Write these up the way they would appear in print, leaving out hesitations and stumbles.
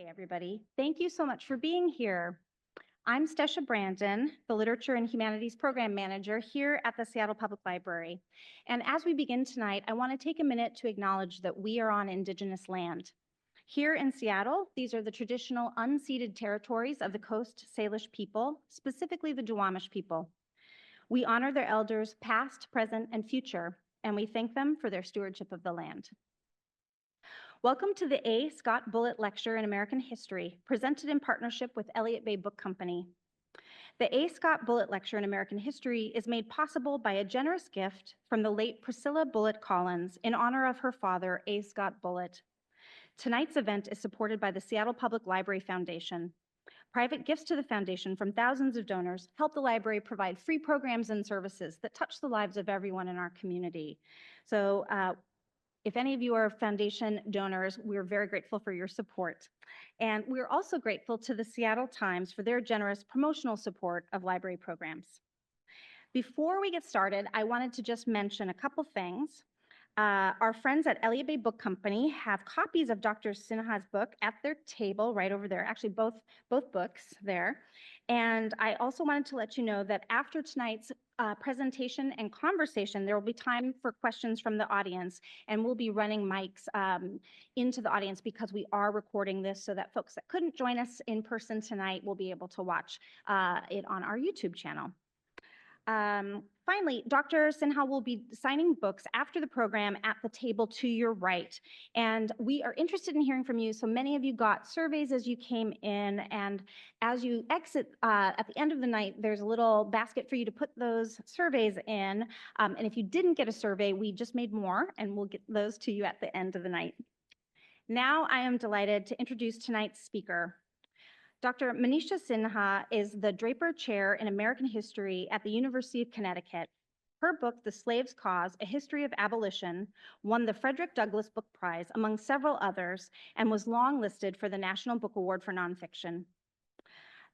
Hey, everybody. Thank you so much for being here. I'm Stesha Brandon, the Literature and Humanities Program Manager here at the Seattle Public Library. And as we begin tonight, I want to take a minute to acknowledge that we are on Indigenous land. Here in Seattle, these are the traditional unceded territories of the Coast Salish people, specifically the Duwamish people. We honor their elders past, present, and future, and we thank them for their stewardship of the land. Welcome to the A. Scott Bullitt Lecture in American History, presented in partnership with Elliott Bay Book Company. The A. Scott Bullitt Lecture in American History is made possible by a generous gift from the late Priscilla Bullitt Collins in honor of her father, A. Scott Bullitt. Tonight's event is supported by the Seattle Public Library Foundation. Private gifts to the foundation from thousands of donors help the library provide free programs and services that touch the lives of everyone in our community. So if any of you are foundation donors, we're very grateful for your support. And we're also grateful to the Seattle Times for their generous promotional support of library programs. Before we get started, I wanted to just mention a couple things. Our friends at Elliott Bay Book Company have copies of Dr. Sinha's book at their table right over there, actually both books there. And I also wanted to let you know that after tonight's presentation and conversation, there will be time for questions from the audience, and we'll be running mics into the audience because we are recording this so that folks that couldn't join us in person tonight will be able to watch it on our YouTube channel. Finally, Dr. Sinha will be signing books after the program at the table to your right. And we are interested in hearing from you. So many of you got surveys as you came in. And as you exit at the end of the night, there's a little basket for you to put those surveys in. And if you didn't get a survey, we just made more, and we'll get those to you at the end of the night. Now I am delighted to introduce tonight's speaker. Dr. Manisha Sinha is the Draper Chair in American History at the University of Connecticut. Her book, The Slave's Cause, A History of Abolition, won the Frederick Douglass Book Prize, among several others, and was longlisted for the National Book Award for Nonfiction.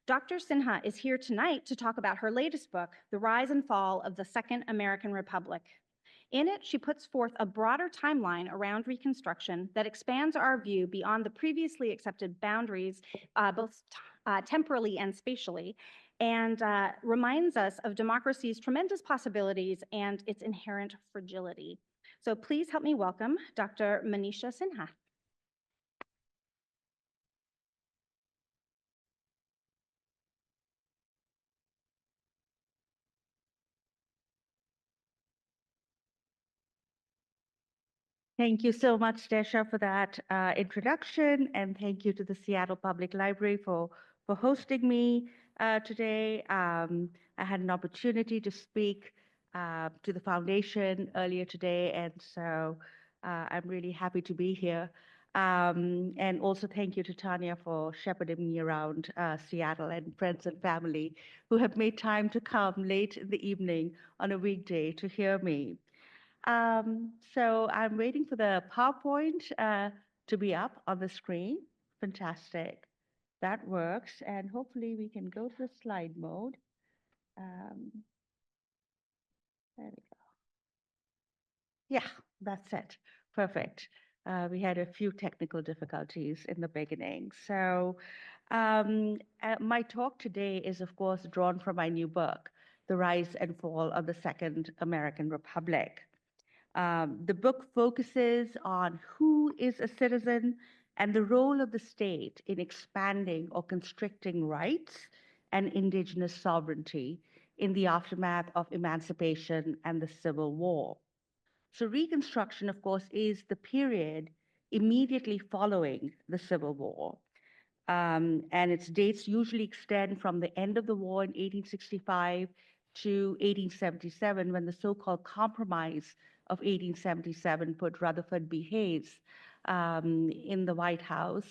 Dr. Sinha is here tonight to talk about her latest book, The Rise and Fall of the Second American Republic. In it, she puts forth a broader timeline around Reconstruction that expands our view beyond the previously accepted boundaries, both temporally and spatially, and reminds us of democracy's tremendous possibilities and its inherent fragility. So please help me welcome Dr. Manisha Sinha. Thank you so much, Desha, for that introduction, and thank you to the Seattle Public Library for hosting me today. I had an opportunity to speak to the foundation earlier today, and so I'm really happy to be here. And also thank you to Tanya for shepherding me around Seattle, and friends and family who have made time to come late in the evening on a weekday to hear me. So I'm waiting for the PowerPoint to be up on the screen. Fantastic. That works. And hopefully we can go to the slide mode. There we go. Yeah, that's it. Perfect. We had a few technical difficulties in the beginning. So my talk today is, of course, drawn from my new book, The Rise and Fall of the Second American Republic. The book focuses on who is a citizen and the role of the state in expanding or constricting rights and indigenous sovereignty in the aftermath of emancipation and the Civil War. So Reconstruction, of course, is the period immediately following the Civil War. And its dates usually extend from the end of the war in 1865 to 1877, when the so-called Compromise of 1877 put Rutherford B. Hayes in the White House.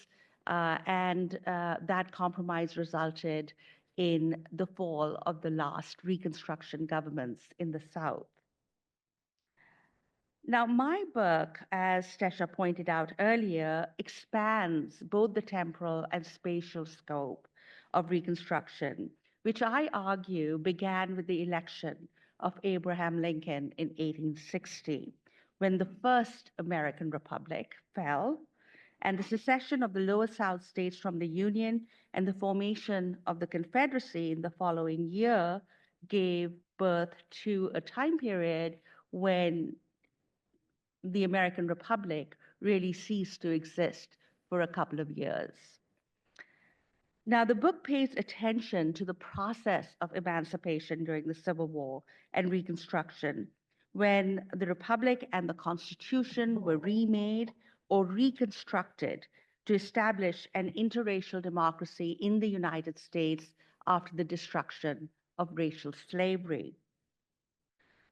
And that compromise resulted in the fall of the last Reconstruction governments in the South. Now, my book, as Stesha pointed out earlier, expands both the temporal and spatial scope of Reconstruction, which I argue began with the election of Abraham Lincoln in 1860, when the first American Republic fell and the secession of the Lower South states from the Union and the formation of the Confederacy in the following year gave birth to a time period when the American Republic really ceased to exist for a couple of years. Now, the book pays attention to the process of emancipation during the Civil War and Reconstruction, when the Republic and the Constitution were remade or reconstructed to establish an interracial democracy in the United States after the destruction of racial slavery.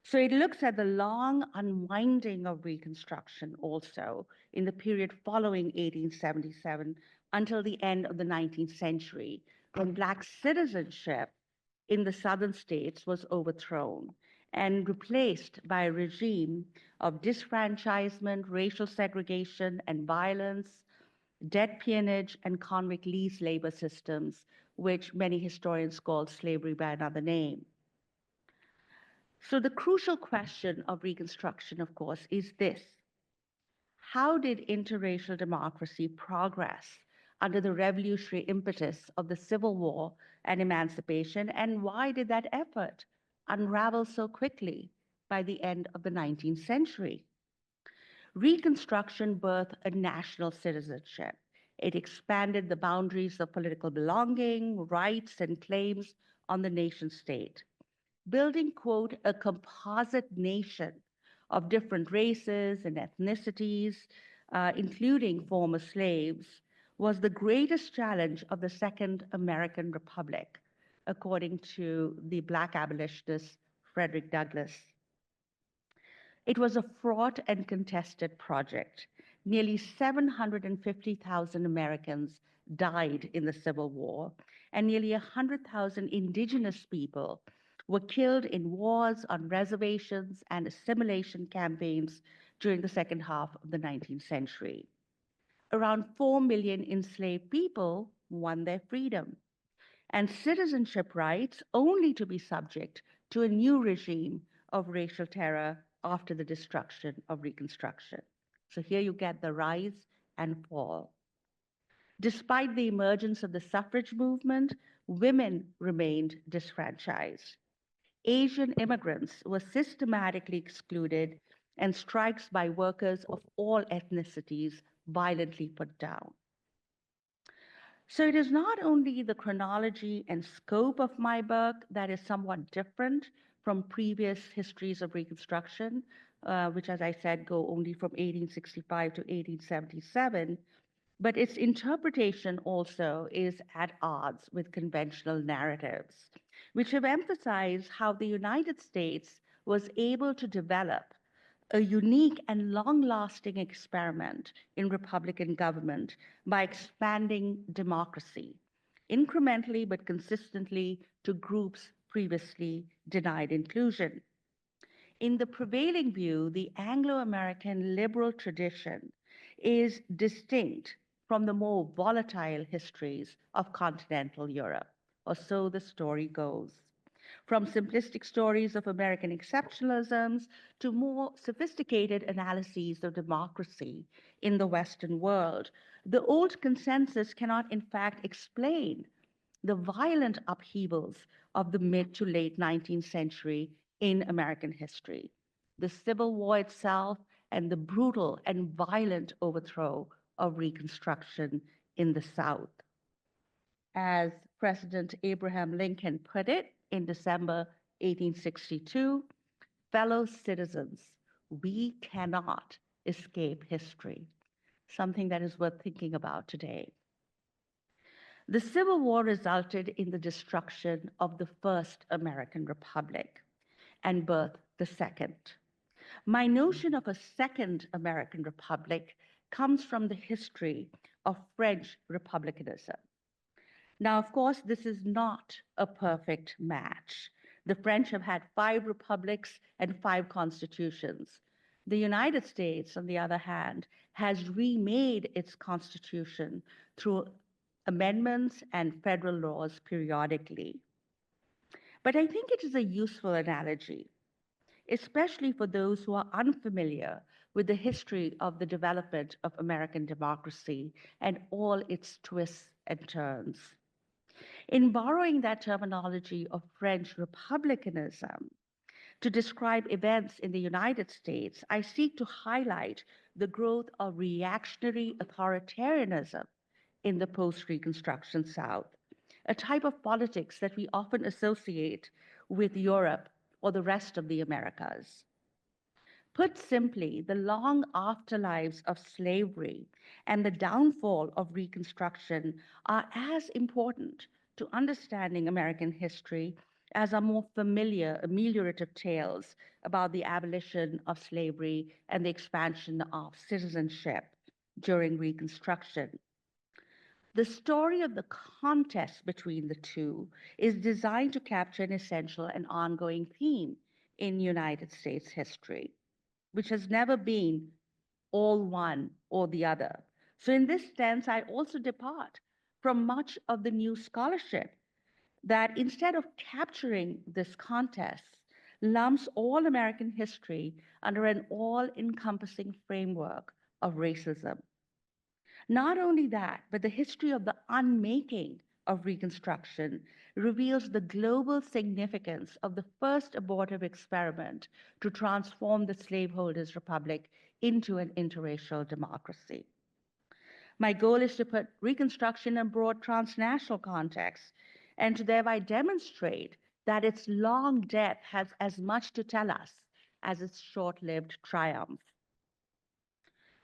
So it looks at the long unwinding of Reconstruction also in the period following 1877 until the end of the 19th century, when Black citizenship in the southern states was overthrown and replaced by a regime of disfranchisement, racial segregation and violence, debt peonage, and convict lease labor systems, which many historians call slavery by another name. So the crucial question of Reconstruction, of course, is this: how did interracial democracy progress under the revolutionary impetus of the Civil War and emancipation, and why did that effort unravel so quickly by the end of the 19th century? Reconstruction birthed a national citizenship. It expanded the boundaries of political belonging, rights, and claims on the nation state, building, quote, a composite nation of different races and ethnicities, including former slaves, was the greatest challenge of the Second American Republic, according to the Black abolitionist Frederick Douglass. It was a fraught and contested project. Nearly 750,000 Americans died in the Civil War, and nearly 100,000 indigenous people were killed in wars on reservations and assimilation campaigns during the second half of the 19th century. Around 4 million enslaved people won their freedom and citizenship rights, only to be subject to a new regime of racial terror after the destruction of Reconstruction. So here you get the rise and fall. Despite the emergence of the suffrage movement, women remained disfranchised. Asian immigrants were systematically excluded, and strikes by workers of all ethnicities violently put down. So it is not only the chronology and scope of my book that is somewhat different from previous histories of Reconstruction, which, as I said, go only from 1865 to 1877, but its interpretation also is at odds with conventional narratives, which have emphasized how the United States was able to develop a unique and long-lasting experiment in Republican government by expanding democracy, incrementally but consistently, to groups previously denied inclusion. In the prevailing view, the Anglo-American liberal tradition is distinct from the more volatile histories of continental Europe, or so the story goes. From simplistic stories of American exceptionalisms to more sophisticated analyses of democracy in the Western world, the old consensus cannot, in fact, explain the violent upheavals of the mid to late 19th century in American history, the Civil War itself, and the brutal and violent overthrow of Reconstruction in the South. As President Abraham Lincoln put it in December 1862, fellow citizens, we cannot escape history, something that is worth thinking about today. The Civil War resulted in the destruction of the first American Republic and birthed the second. My notion of a second American Republic comes from the history of French republicanism. Now, of course, this is not a perfect match. The French have had 5 republics and 5 constitutions. The United States, on the other hand, has remade its constitution through amendments and federal laws periodically. But I think it is a useful analogy, especially for those who are unfamiliar with the history of the development of American democracy and all its twists and turns. In borrowing that terminology of French republicanism to describe events in the United States, I seek to highlight the growth of reactionary authoritarianism in the post-Reconstruction South, a type of politics that we often associate with Europe or the rest of the Americas. Put simply, the long afterlives of slavery and the downfall of Reconstruction are as important to understanding American history as are more familiar ameliorative tales about the abolition of slavery and the expansion of citizenship during Reconstruction. The story of the contest between the two is designed to capture an essential and ongoing theme in United States history, which has never been all one or the other. So, in this sense, I also depart from much of the new scholarship that instead of capturing this contest, lumps all American history under an all encompassing framework of racism. Not only that, but the history of the unmaking of Reconstruction reveals the global significance of the first abortive experiment to transform the slaveholders' republic into an interracial democracy. My goal is to put Reconstruction in broad transnational context and to thereby demonstrate that its long death has as much to tell us as its short-lived triumph.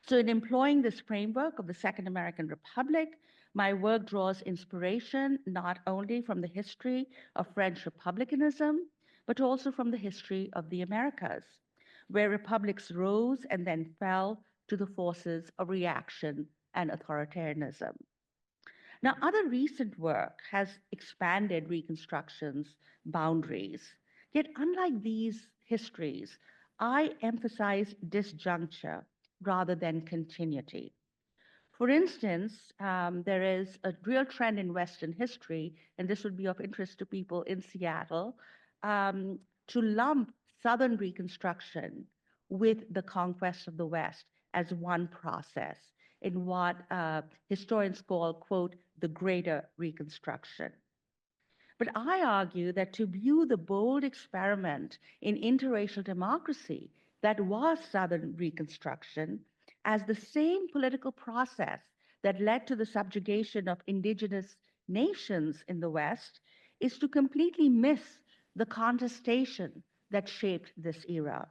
So, in employing this framework of the Second American Republic, my work draws inspiration not only from the history of French republicanism, but also from the history of the Americas, where republics rose and then fell to the forces of reaction and authoritarianism. Now, other recent work has expanded Reconstruction's boundaries. Yet, unlike these histories, I emphasize disjuncture rather than continuity. For instance, there is a real trend in Western history, and this would be of interest to people in Seattle, to lump Southern Reconstruction with the conquest of the West as one process in what historians call, quote, the Greater Reconstruction. But I argue that to view the bold experiment in interracial democracy that was Southern Reconstruction as the same political process that led to the subjugation of indigenous nations in the West is to completely miss the contestation that shaped this era.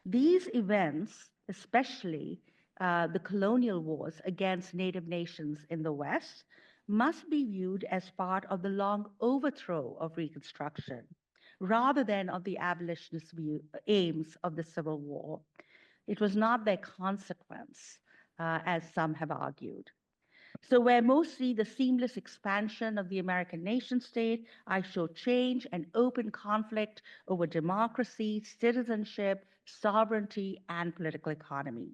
These events, especially the colonial wars against Native nations in the West, must be viewed as part of the long overthrow of Reconstruction, rather than of the abolitionist aims of the Civil War. It was not their consequence, as some have argued. So, where most see the seamless expansion of the American nation state, I show change and open conflict over democracy, citizenship, sovereignty, and political economy.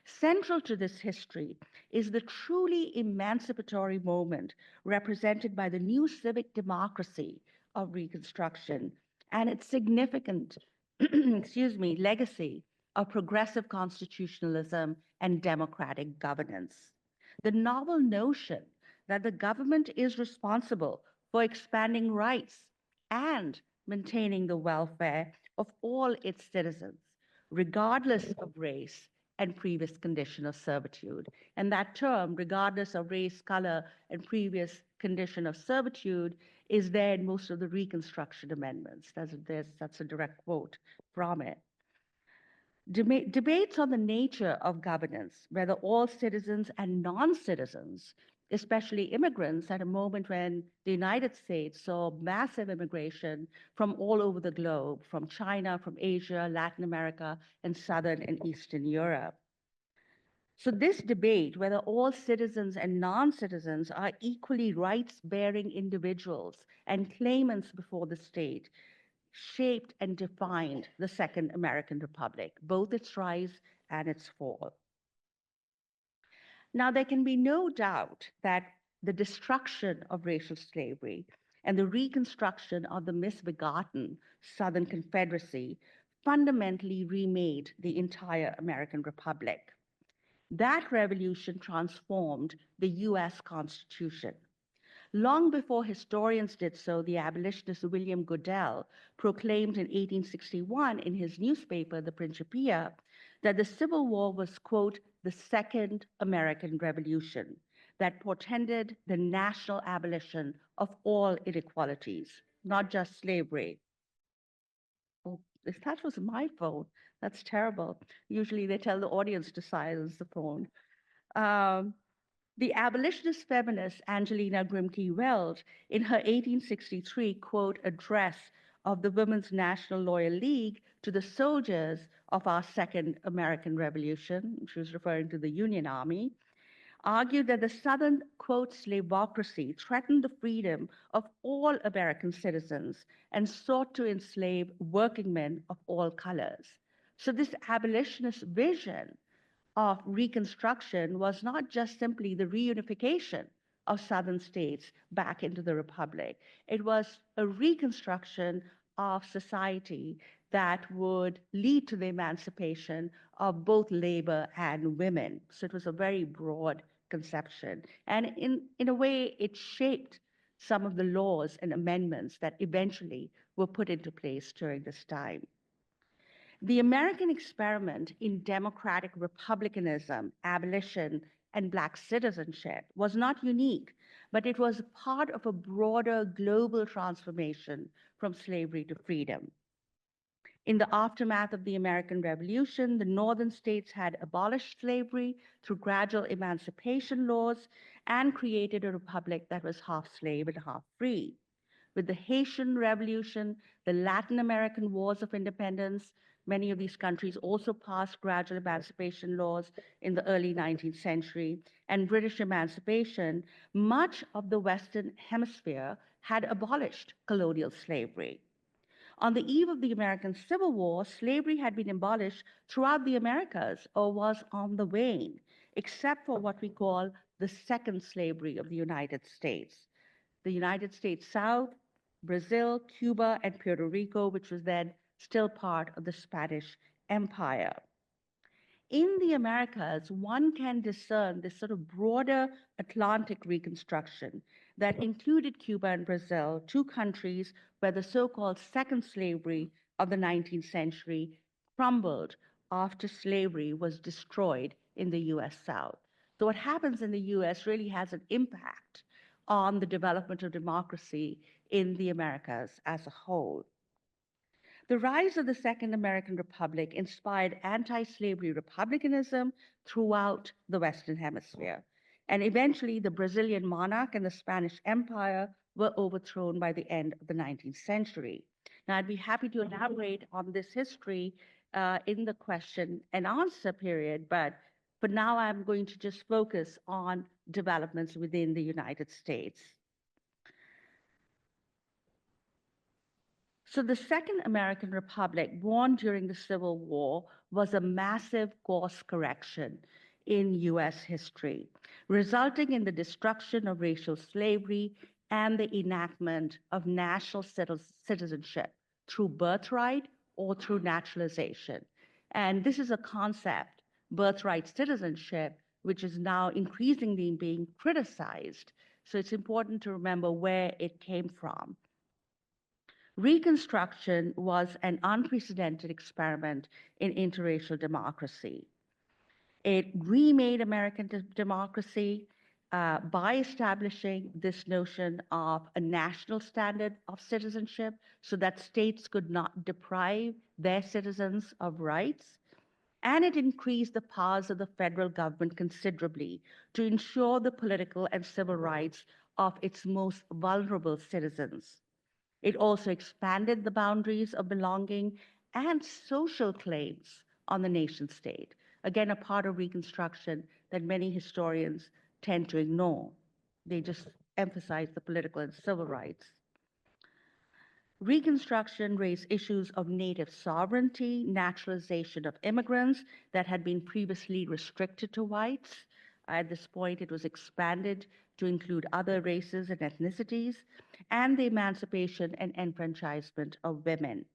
Central to this history is the truly emancipatory moment represented by the new civic democracy of Reconstruction and its significant, legacy of progressive constitutionalism and democratic governance. The novel notion that the government is responsible for expanding rights and maintaining the welfare of all its citizens, regardless of race and previous condition of servitude. And that term, regardless of race, color, and previous condition of servitude, is there in most of the Reconstruction amendments. That's a direct quote from it. Debates on the nature of governance, whether all citizens and non-citizens, especially immigrants, at a moment when the United States saw massive immigration from all over the globe, from China, from Asia, Latin America, and Southern and Eastern Europe. So this debate, whether all citizens and non-citizens are equally rights-bearing individuals and claimants before the state, shaped and defined the Second American Republic, both its rise and its fall. Now, there can be no doubt that the destruction of racial slavery and the reconstruction of the misbegotten Southern Confederacy fundamentally remade the entire American Republic. That revolution transformed the US Constitution. Long before historians did so, the abolitionist William Goodell proclaimed in 1861 in his newspaper, the Principia, that the Civil War was, quote, the Second American Revolution that portended the national abolition of all inequalities, not just slavery. Oh, that was my phone. That's terrible. Usually they tell the audience to silence the phone. Um, the abolitionist feminist Angelina Grimke Wells, in her 1863 quote address of the Women's National Loyal League to the soldiers of our Second American Revolution, she was referring to the Union Army, argued that the Southern, quote, slavocracy threatened the freedom of all American citizens and sought to enslave working men of all colors. So this abolitionist vision of Reconstruction was not just simply the reunification of Southern states back into the Republic. It was a reconstruction of society that would lead to the emancipation of both labor and women. So it was a very broad conception. And in a way, it shaped some of the laws and amendments that eventually were put into place during this time. The American experiment in democratic republicanism, abolition, and Black citizenship was not unique, but it was part of a broader global transformation from slavery to freedom. In the aftermath of the American Revolution, the northern states had abolished slavery through gradual emancipation laws and created a republic that was half slave and half free. With the Haitian Revolution, the Latin American Wars of Independence, many of these countries also passed gradual emancipation laws in the early 19th century, and British emancipation, much of the Western Hemisphere had abolished colonial slavery. On the eve of the American Civil War, slavery had been abolished throughout the Americas or was on the wane, except for what we call the second slavery of the United States. The United States South, Brazil, Cuba, and Puerto Rico, which was then still part of the Spanish Empire. In the Americas, one can discern this sort of broader Atlantic reconstruction that included Cuba and Brazil, two countries where the so-called second slavery of the 19th century crumbled after slavery was destroyed in the US South. So what happens in the US really has an impact on the development of democracy in the Americas as a whole. The rise of the Second American Republic inspired anti-slavery republicanism throughout the Western Hemisphere. And eventually, the Brazilian monarch and the Spanish Empire were overthrown by the end of the 19th century. Now, I'd be happy to elaborate on this history in the question and answer period, but for now, I'm going to just focus on developments within the United States. So the Second American Republic, born during the Civil War, was a massive course correction in US history, resulting in the destruction of racial slavery and the enactment of national citizenship through birthright or through naturalization. And this is a concept, birthright citizenship, which is now increasingly being criticized. So it's important to remember where it came from. Reconstruction was an unprecedented experiment in interracial democracy. It remade American democracy by establishing this notion of a national standard of citizenship so that states could not deprive their citizens of rights. And it increased the powers of the federal government considerably to ensure the political and civil rights of its most vulnerable citizens. It also expanded the boundaries of belonging and social claims on the nation state. Again, a part of Reconstruction that many historians tend to ignore. They just emphasize the political and civil rights. Reconstruction raised issues of native sovereignty, naturalization of immigrants that had been previously restricted to whites. At this point, it was expanded to include other races and ethnicities, and the emancipation and enfranchisement of women.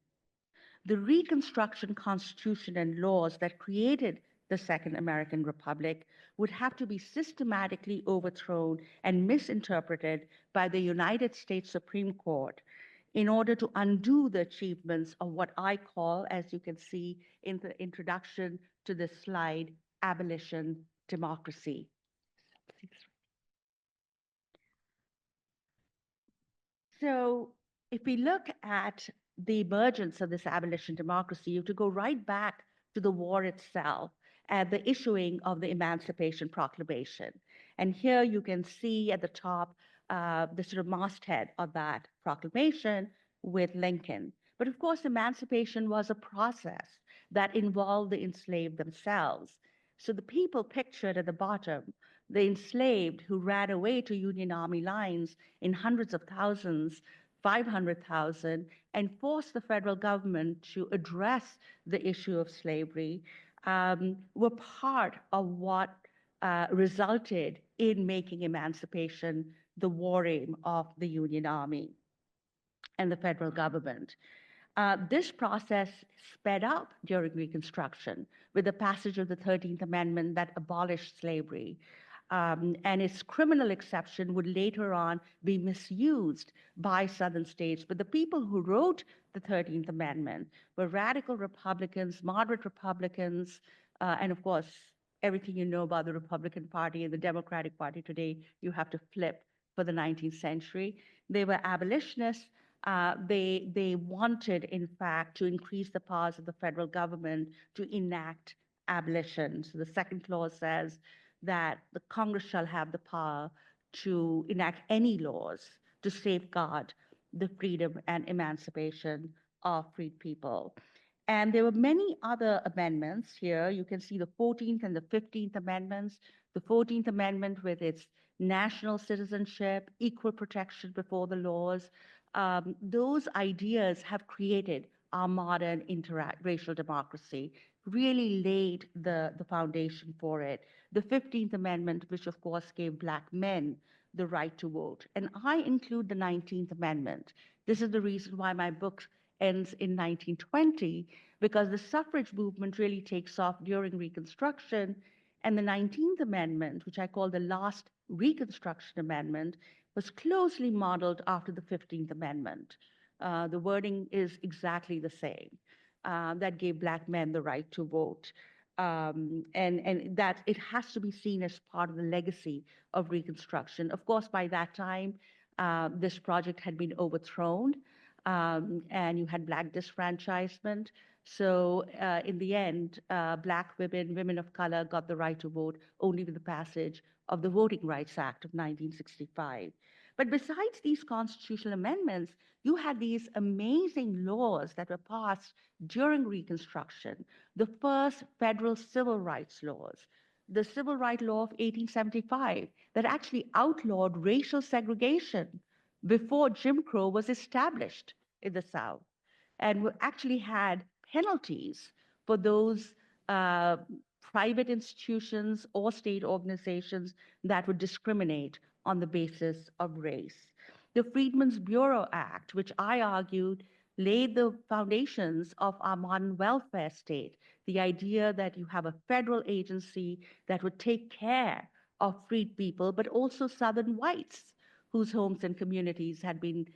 the Reconstruction Constitution and laws that created the Second American Republic would have to be systematically overthrown and misinterpreted by the United States Supreme Court in order to undo the achievements of what I call, as you can see in the introduction to this slide, abolition democracy. So if we look at the emergence of this abolition democracy, you have to go right back to the war itself and the issuing of the Emancipation Proclamation. And here you can see at the top the sort of masthead of that proclamation with Lincoln. But of course, emancipation was a process that involved the enslaved themselves. So the people pictured at the bottom, the enslaved who ran away to Union Army lines in hundreds of thousands, 500,000, and forced the federal government to address the issue of slavery, were part of what resulted in making emancipation the war aim of the Union Army and the federal government. This process sped up during Reconstruction with the passage of the 13th Amendment that abolished slavery. And its criminal exception would later on be misused by Southern states. But the people who wrote the 13th Amendment were radical Republicans, moderate Republicans, and of course, everything you know about the Republican Party and the Democratic Party today, you have to flip for the 19th century. They were abolitionists. They wanted, in fact, to increase the powers of the federal government to enact abolition. So the second clause says that the Congress shall have the power to enact any laws to safeguard the freedom and emancipation of freed people. And there were many other amendments here. You can see the 14th and the 15th Amendments. The 14th Amendment with its national citizenship, equal protection before the laws, those ideas have created our modern racial democracy, really laid the foundation for it. The 15th Amendment, which of course gave Black men the right to vote. And I include the 19th Amendment. This is the reason why my book ends in 1920, because the suffrage movement really takes off during Reconstruction. And the 19th Amendment, which I call the last Reconstruction Amendment, was closely modeled after the 15th Amendment. The wording is exactly the same. That gave Black men the right to vote. And that it has to be seen as part of the legacy of Reconstruction. Of course, by that time, this project had been overthrown, and you had Black disfranchisement. So in the end, Black women, women of color got the right to vote only with the passage of the Voting Rights Act of 1965. But besides these constitutional amendments, you had these amazing laws that were passed during Reconstruction, the first federal civil rights laws, the Civil Rights Law of 1875 that actually outlawed racial segregation before Jim Crow was established in the South, and actually had penalties for those private institutions or state organizations that would discriminate on the basis of race. The Freedmen's Bureau Act, which I argued laid the foundations of our modern welfare state, the idea that you have a federal agency that would take care of freed people, but also Southern whites whose homes and communities had been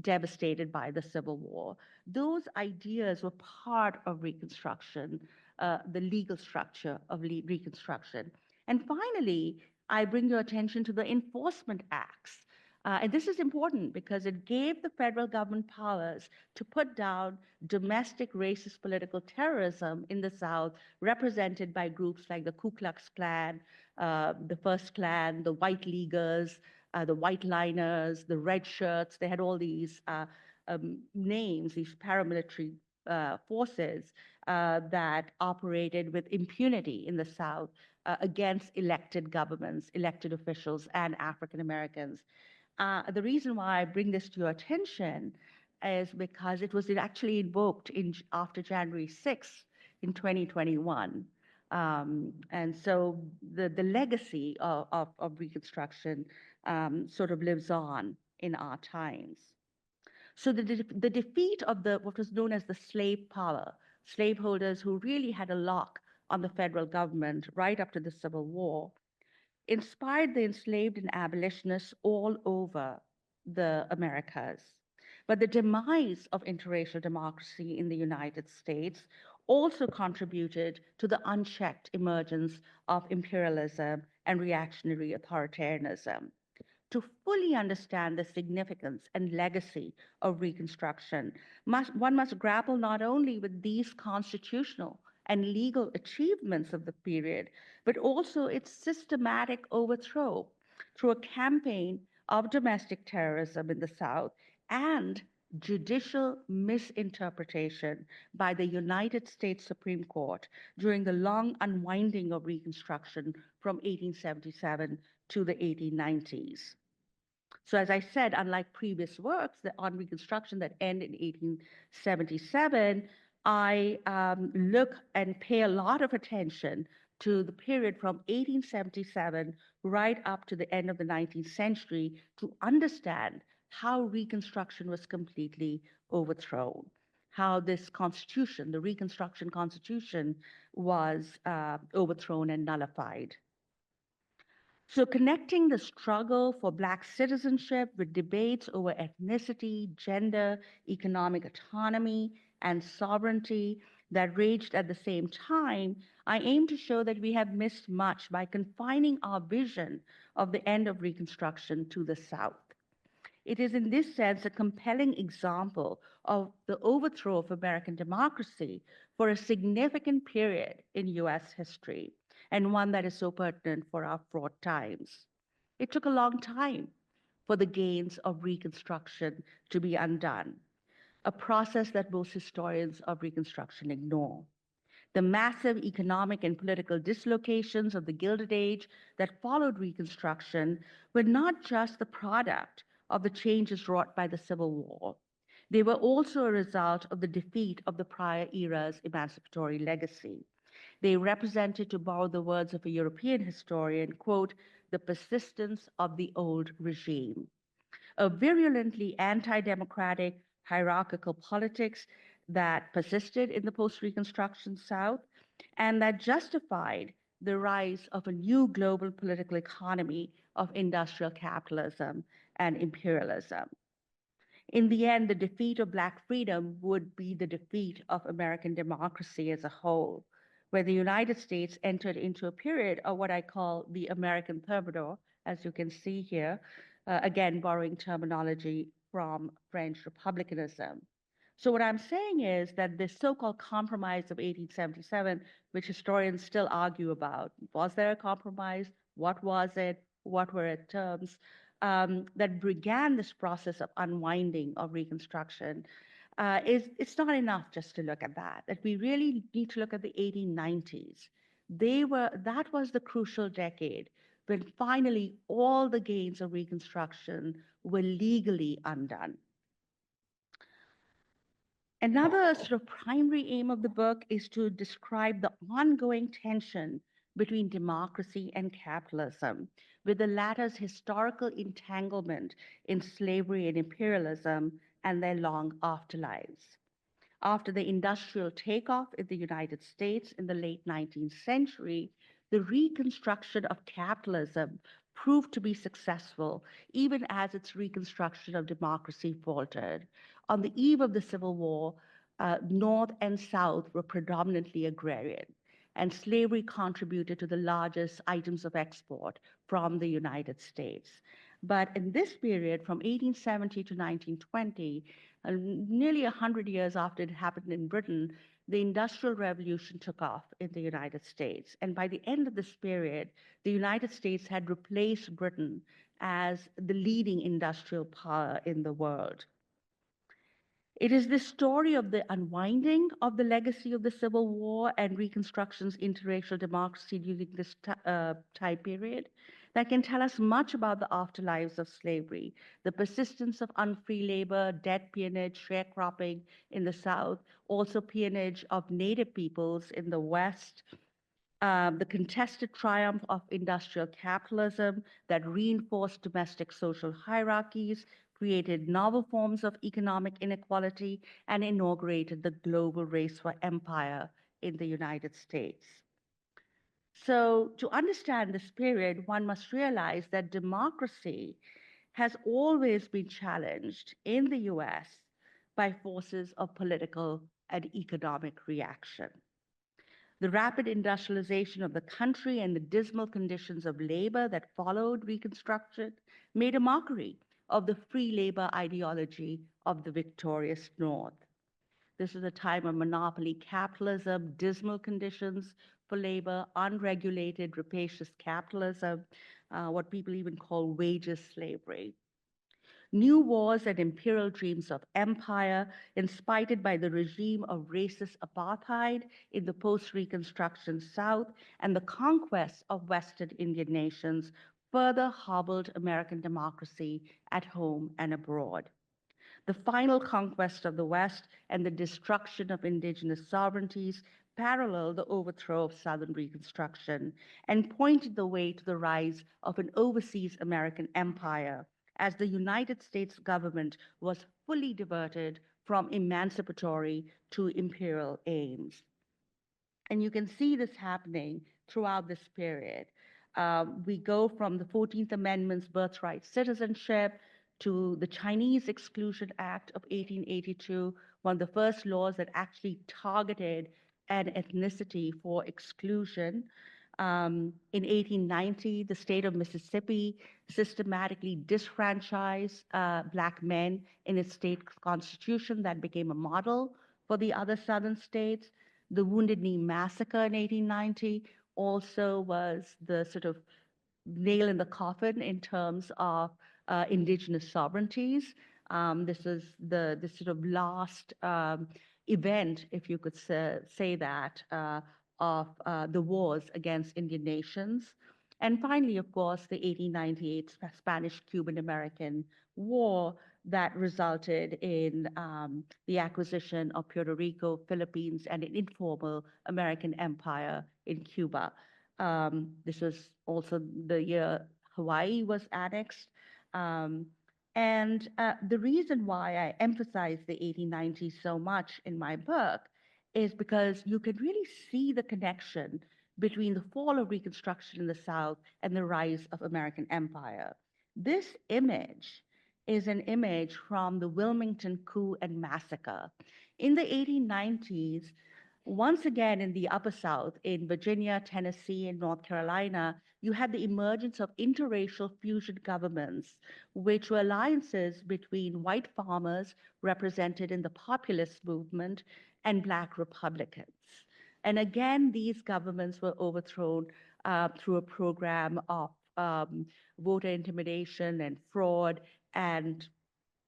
devastated by the Civil War. Those ideas were part of Reconstruction, the legal structure of Reconstruction. And finally, I bring your attention to the Enforcement Acts. And this is important because it gave the federal government powers to put down domestic racist political terrorism in the South, represented by groups like the Ku Klux Klan, the First Klan, the White Leaguers, the White Liners, the Red Shirts. They had all these names, these paramilitary forces that operated with impunity in the South against elected governments, elected officials, and African Americans. The reason why I bring this to your attention is because it was actually invoked after January 6th in 2021. And so the legacy of Reconstruction sort of lives on in our times. So the defeat of what was known as the slave power, slaveholders who really had a lock on the federal government right up to the Civil War, inspired the enslaved and abolitionists all over the Americas. But the demise of interracial democracy in the United States also contributed to the unchecked emergence of imperialism and reactionary authoritarianism. To fully understand the significance and legacy of Reconstruction, one must grapple not only with these constitutional and legal achievements of the period, but also its systematic overthrow through a campaign of domestic terrorism in the South and judicial misinterpretation by the United States Supreme Court during the long unwinding of Reconstruction from 1877 to the 1890s. So as I said, unlike previous works on Reconstruction that end in 1877, I look and pay a lot of attention to the period from 1877 right up to the end of the 19th century to understand how Reconstruction was completely overthrown, how this Constitution, the Reconstruction Constitution, was overthrown and nullified. So connecting the struggle for Black citizenship with debates over ethnicity, gender, economic autonomy, and sovereignty that raged at the same time, I aim to show that we have missed much by confining our vision of the end of Reconstruction to the South. It is in this sense a compelling example of the overthrow of American democracy for a significant period in US history, and one that is so pertinent for our fraught times. It took a long time for the gains of Reconstruction to be undone, a process that most historians of Reconstruction ignore. The massive economic and political dislocations of the Gilded Age that followed Reconstruction were not just the product of the changes wrought by the Civil War. They were also a result of the defeat of the prior era's emancipatory legacy. They represented, to borrow the words of a European historian, quote, the persistence of the old regime, a virulently anti-democratic hierarchical politics that persisted in the post-Reconstruction South and that justified the rise of a new global political economy of industrial capitalism and imperialism. In the end, the defeat of Black freedom would be the defeat of American democracy as a whole, where the United States entered into a period of what I call the American Thermidor, as you can see here, again, borrowing terminology from French republicanism. So what I'm saying is that this so-called compromise of 1877, which historians still argue about, was there a compromise? What was it? What were its terms? That began this process of unwinding of Reconstruction, it's not enough just to look at that, that we really need to look at the 1890s. That was the crucial decade when finally all the gains of Reconstruction were legally undone. Another sort of primary aim of the book is to describe the ongoing tension between democracy and capitalism, with the latter's historical entanglement in slavery and imperialism and their long afterlives. After the industrial takeoff in the United States in the late 19th century, the reconstruction of capitalism proved to be successful, even as its reconstruction of democracy faltered. On the eve of the Civil War, North and South were predominantly agrarian, and slavery contributed to the largest items of export from the United States. But in this period, from 1870 to 1920, nearly 100 years after it happened in Britain, the Industrial Revolution took off in the United States. And by the end of this period, the United States had replaced Britain as the leading industrial power in the world. It is the story of the unwinding of the legacy of the Civil War and Reconstruction's interracial democracy during this time period that can tell us much about the afterlives of slavery, the persistence of unfree labor, debt peonage, sharecropping in the South, also peonage of Native peoples in the West, the contested triumph of industrial capitalism that reinforced domestic social hierarchies, created novel forms of economic inequality, and inaugurated the global race for empire in the United States. So, to understand this period, one must realize that democracy has always been challenged in the US by forces of political and economic reaction. The rapid industrialization of the country and the dismal conditions of labor that followed Reconstruction made a mockery of the free labor ideology of the victorious North. This is a time of monopoly capitalism, dismal conditions for labor, unregulated, rapacious capitalism, what people even call wages slavery. New wars and imperial dreams of empire, inspired by the regime of racist apartheid in the post-Reconstruction South and the conquest of Western Indian nations, further hobbled American democracy at home and abroad. The final conquest of the West and the destruction of indigenous sovereignties paralleled the overthrow of Southern Reconstruction and pointed the way to the rise of an overseas American empire as the United States government was fully diverted from emancipatory to imperial aims. And you can see this happening throughout this period. We go from the 14th Amendment's birthright citizenship to the Chinese Exclusion Act of 1882, one of the first laws that actually targeted an ethnicity for exclusion. In 1890, the state of Mississippi systematically disfranchised Black men in its state constitution that became a model for the other southern states. The Wounded Knee Massacre in 1890 also was the sort of nail in the coffin in terms of indigenous sovereignties. This is the sort of last event, if you could say that, of the wars against Indian nations. And finally, of course, the 1898 Spanish-Cuban American War that resulted in the acquisition of Puerto Rico, Philippines, and an informal American empire in Cuba. This was also the year Hawaii was annexed. The reason why I emphasize the 1890s so much in my book is because you can really see the connection between the fall of Reconstruction in the South and the rise of American empire. This image is an image from the Wilmington coup and massacre. In the 1890s, once again in the Upper South, in Virginia, Tennessee, and North Carolina, you had the emergence of interracial fusion governments, which were alliances between white farmers represented in the populist movement and Black Republicans. And again, these governments were overthrown through a program of voter intimidation and fraud and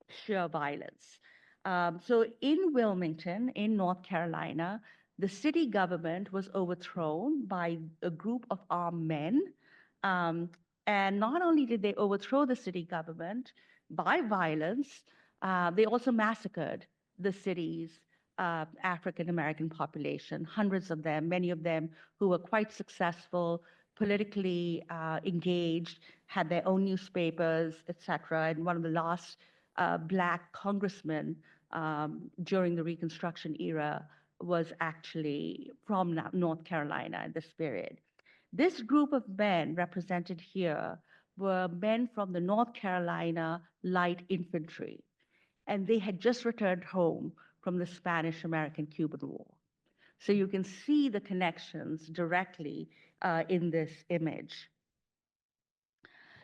sheer violence. So in Wilmington, in North Carolina, the city government was overthrown by a group of armed men. And not only did they overthrow the city government by violence, they also massacred the city's African American population, hundreds of them, many of them who were quite successful, politically engaged, had their own newspapers, etc. And one of the last Black congressmen during the Reconstruction era was actually from North Carolina in this period. This group of men represented here were men from the North Carolina Light Infantry, and they had just returned home from the Spanish-American-Cuban War. So you can see the connections directly in this image.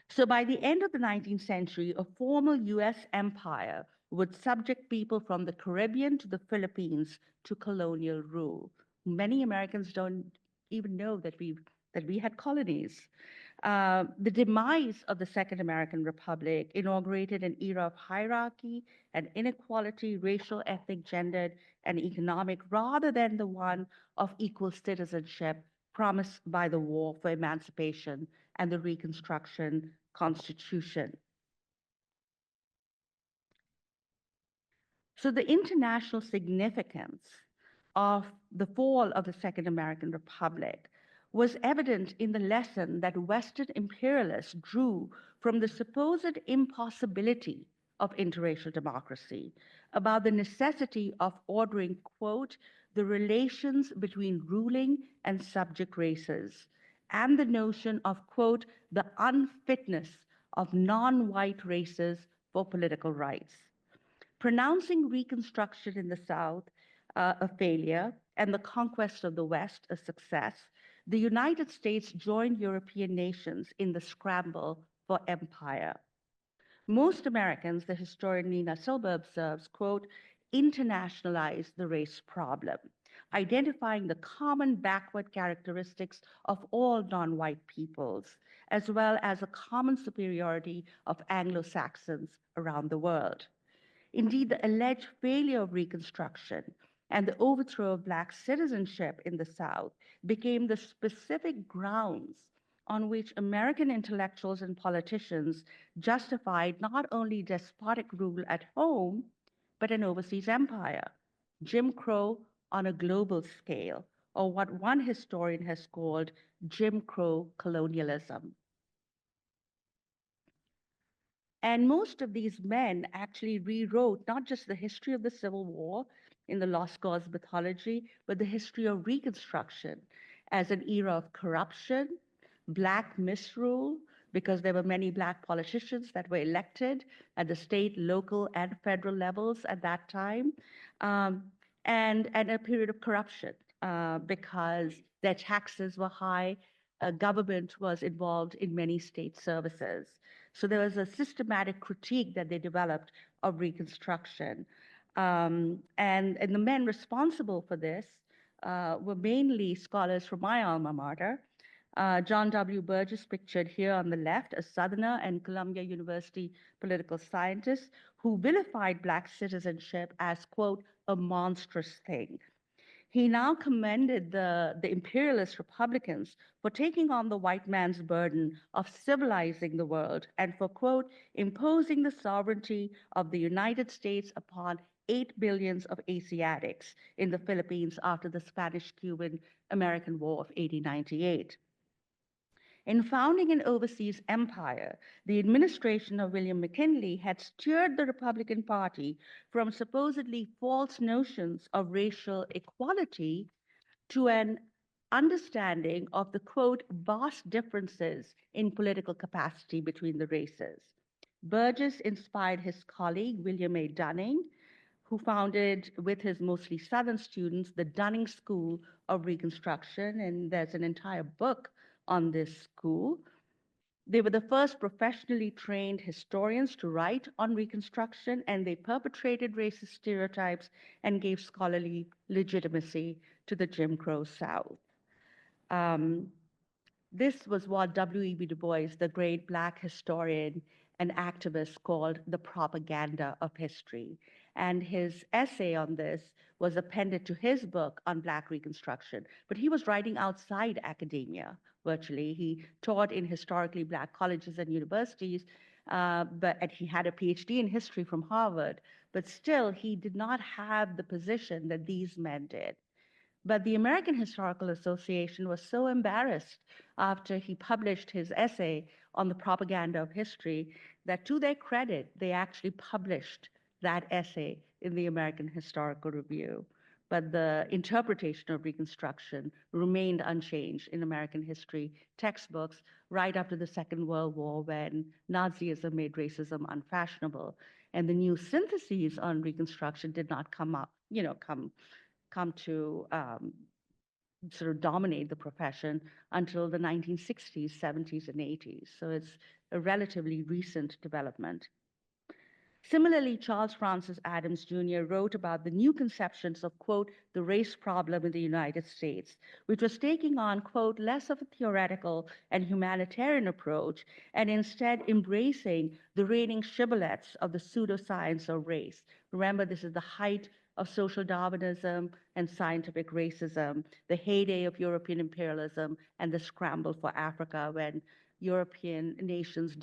So by the end of the 19th century, a formal US empire would subject people from the Caribbean to the Philippines to colonial rule. Many Americans don't even know that we had colonies. The demise of the Second American Republic inaugurated an era of hierarchy and inequality, racial, ethnic, gendered, and economic, rather than the one of equal citizenship promised by the War for Emancipation and the Reconstruction Constitution. So the international significance of the fall of the Second American Republic was evident in the lesson that Western imperialists drew from the supposed impossibility of interracial democracy, about the necessity of ordering, quote, the relations between ruling and subject races, and the notion of, quote, the unfitness of non-white races for political rights. Pronouncing Reconstruction in the South a failure and the conquest of the West a success, the United States joined European nations in the scramble for empire. Most Americans, the historian Nina Silber observes, quote, internationalize the race problem, identifying the common backward characteristics of all non-white peoples, as well as a common superiority of Anglo-Saxons around the world. Indeed, the alleged failure of Reconstruction and the overthrow of Black citizenship in the South became the specific grounds on which American intellectuals and politicians justified not only despotic rule at home, but an overseas empire, Jim Crow on a global scale, or what one historian has called Jim Crow colonialism. And most of these men actually rewrote not just the history of the Civil War in the Lost Cause mythology, but the history of Reconstruction as an era of corruption, Black misrule, because there were many Black politicians that were elected at the state, local, and federal levels at that time, um, and a period of corruption because their taxes were high, government was involved in many state services. So there was a systematic critique that they developed of Reconstruction. And the men responsible for this were mainly scholars from my alma mater. John W. Burgess, pictured here on the left, a Southerner and Columbia University political scientist who vilified Black citizenship as, quote, a monstrous thing. He now commended the imperialist Republicans for taking on the white man's burden of civilizing the world and for, quote, imposing the sovereignty of the United States upon 8 billion of Asiatics in the Philippines after the Spanish-Cuban-American War of 1898. In founding an overseas empire, the administration of William McKinley had steered the Republican Party from supposedly false notions of racial equality to an understanding of the, quote, vast differences in political capacity between the races. Burgess inspired his colleague, William A. Dunning, who founded, with his mostly Southern students, the Dunning School of Reconstruction, and there's an entire book on this school. They were the first professionally trained historians to write on Reconstruction, and they perpetrated racist stereotypes and gave scholarly legitimacy to the Jim Crow South. This was what W.E.B. Du Bois, the great Black historian and activist, called the propaganda of history. And his essay on this was appended to his book on Black Reconstruction. But he was writing outside academia, virtually. He taught in historically Black colleges and universities, and he had a PhD in history from Harvard. But still, he did not have the position that these men did. But the American Historical Association was so embarrassed after he published his essay on the propaganda of history that, to their credit, they actually published that essay in the American Historical Review. But the interpretation of Reconstruction remained unchanged in American history textbooks right after the Second World War, when Nazism made racism unfashionable. And the new syntheses on Reconstruction did not come to sort of dominate the profession until the 1960s, 70s, and 80s. So it's a relatively recent development. Similarly, Charles Francis Adams Jr. wrote about the new conceptions of, quote, the race problem in the United States, which was taking on, quote, less of a theoretical and humanitarian approach and instead embracing the reigning shibboleths of the pseudoscience of race. Remember, this is the height of social Darwinism and scientific racism, the heyday of European imperialism, and the scramble for Africa when European nations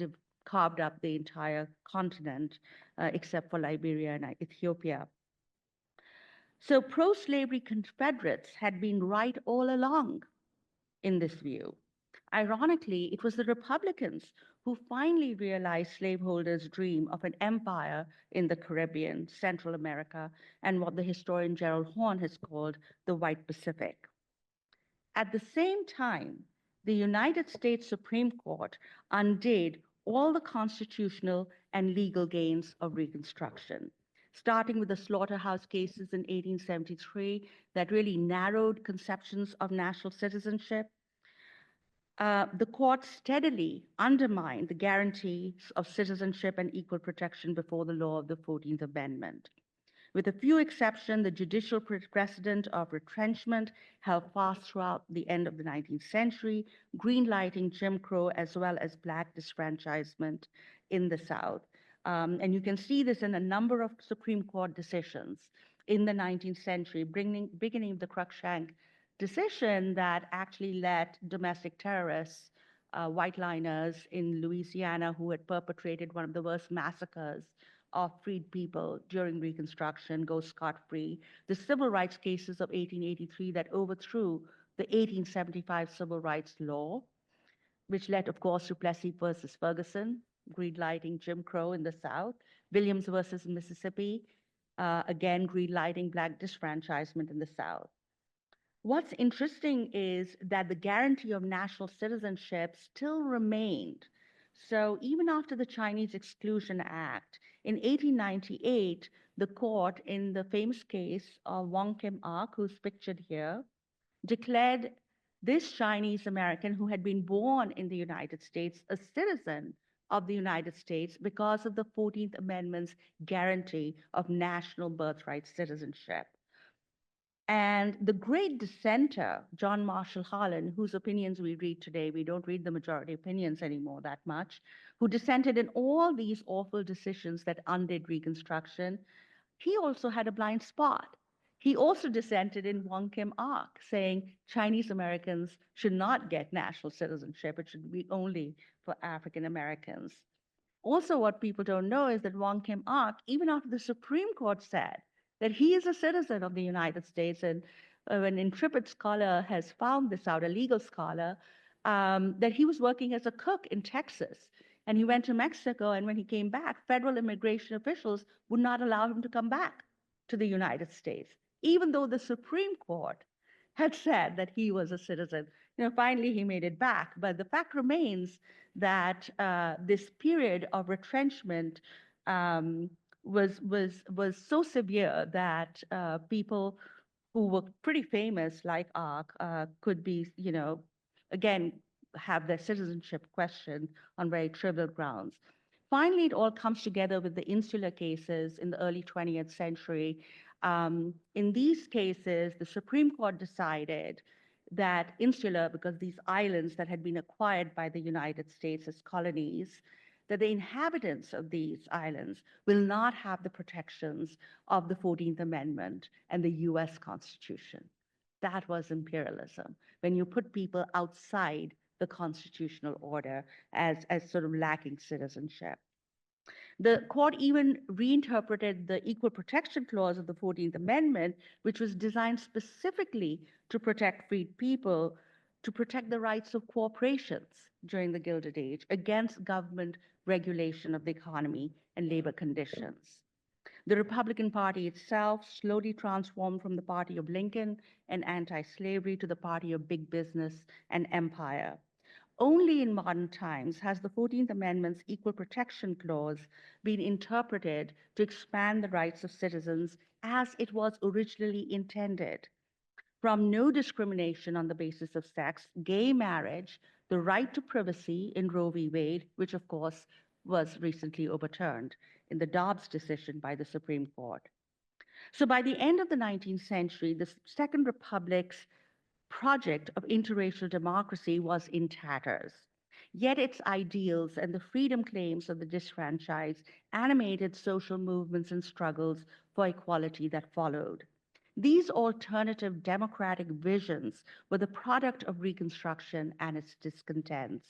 carved up the entire continent, except for Liberia and Ethiopia. So pro-slavery Confederates had been right all along in this view. Ironically, it was the Republicans who finally realized slaveholders' dream of an empire in the Caribbean, Central America, and what the historian Gerald Horne has called the White Pacific. At the same time, the United States Supreme Court undid all the constitutional and legal gains of Reconstruction, starting with the slaughterhouse cases in 1873 that really narrowed conceptions of national citizenship. The court steadily undermined the guarantees of citizenship and equal protection before the law of the 14th Amendment. With a few exceptions, the judicial precedent of retrenchment held fast throughout the end of the 19th century, greenlighting Jim Crow as well as Black disfranchisement in the South. And you can see this in a number of Supreme Court decisions in the 19th century, beginning with the Cruikshank decision that actually let domestic terrorists, white liners in Louisiana who had perpetrated one of the worst massacres of freed people during Reconstruction go scot-free. The civil rights cases of 1883 that overthrew the 1875 Civil Rights Law, which led, of course, to Plessy versus Ferguson, greenlighting Jim Crow in the South, Williams versus Mississippi, again, greenlighting Black disfranchisement in the South. What's interesting is that the guarantee of national citizenship still remained. So even after the Chinese Exclusion Act, in 1898, the court, in the famous case of Wong Kim Ark, who's pictured here, declared this Chinese American who had been born in the United States a citizen of the United States because of the 14th Amendment's guarantee of national birthright citizenship. And the great dissenter, John Marshall Harlan, whose opinions we read today, we don't read the majority opinions anymore that much, who dissented in all these awful decisions that undid Reconstruction, he also had a blind spot. He also dissented in Wong Kim Ark, saying Chinese Americans should not get national citizenship. It should be only for African Americans. Also, what people don't know is that Wong Kim Ark, even after the Supreme Court said that he is a citizen of the United States, and an intrepid scholar has found this out, a legal scholar, that he was working as a cook in Texas. And he went to Mexico, and when he came back, federal immigration officials would not allow him to come back to the United States, even though the Supreme Court had said that he was a citizen. Finally he made it back, but the fact remains that this period of retrenchment was so severe that people who were pretty famous, like Ark, could be, again, have their citizenship questioned on very trivial grounds. Finally, it all comes together with the insular cases in the early 20th century. In these cases, the Supreme Court decided that insular, because these islands that had been acquired by the United States as colonies, that the inhabitants of these islands will not have the protections of the 14th Amendment and the US Constitution. That was imperialism, when you put people outside the constitutional order as sort of lacking citizenship. The court even reinterpreted the Equal Protection Clause of the 14th Amendment, which was designed specifically to protect freed people, to protect the rights of corporations during the Gilded Age against government regulation of the economy and labor conditions. The Republican Party itself slowly transformed from the party of Lincoln and anti-slavery to the party of big business and empire. Only in modern times has the 14th Amendment's Equal Protection Clause been interpreted to expand the rights of citizens as it was originally intended. From no discrimination on the basis of sex, gay marriage, the right to privacy in Roe v. Wade, which of course was recently overturned in the Dobbs decision by the Supreme Court. So by the end of the 19th century, the Second Republic's project of interracial democracy was in tatters. Yet its ideals and the freedom claims of the disfranchised animated social movements and struggles for equality that followed. These alternative democratic visions were the product of Reconstruction and its discontents.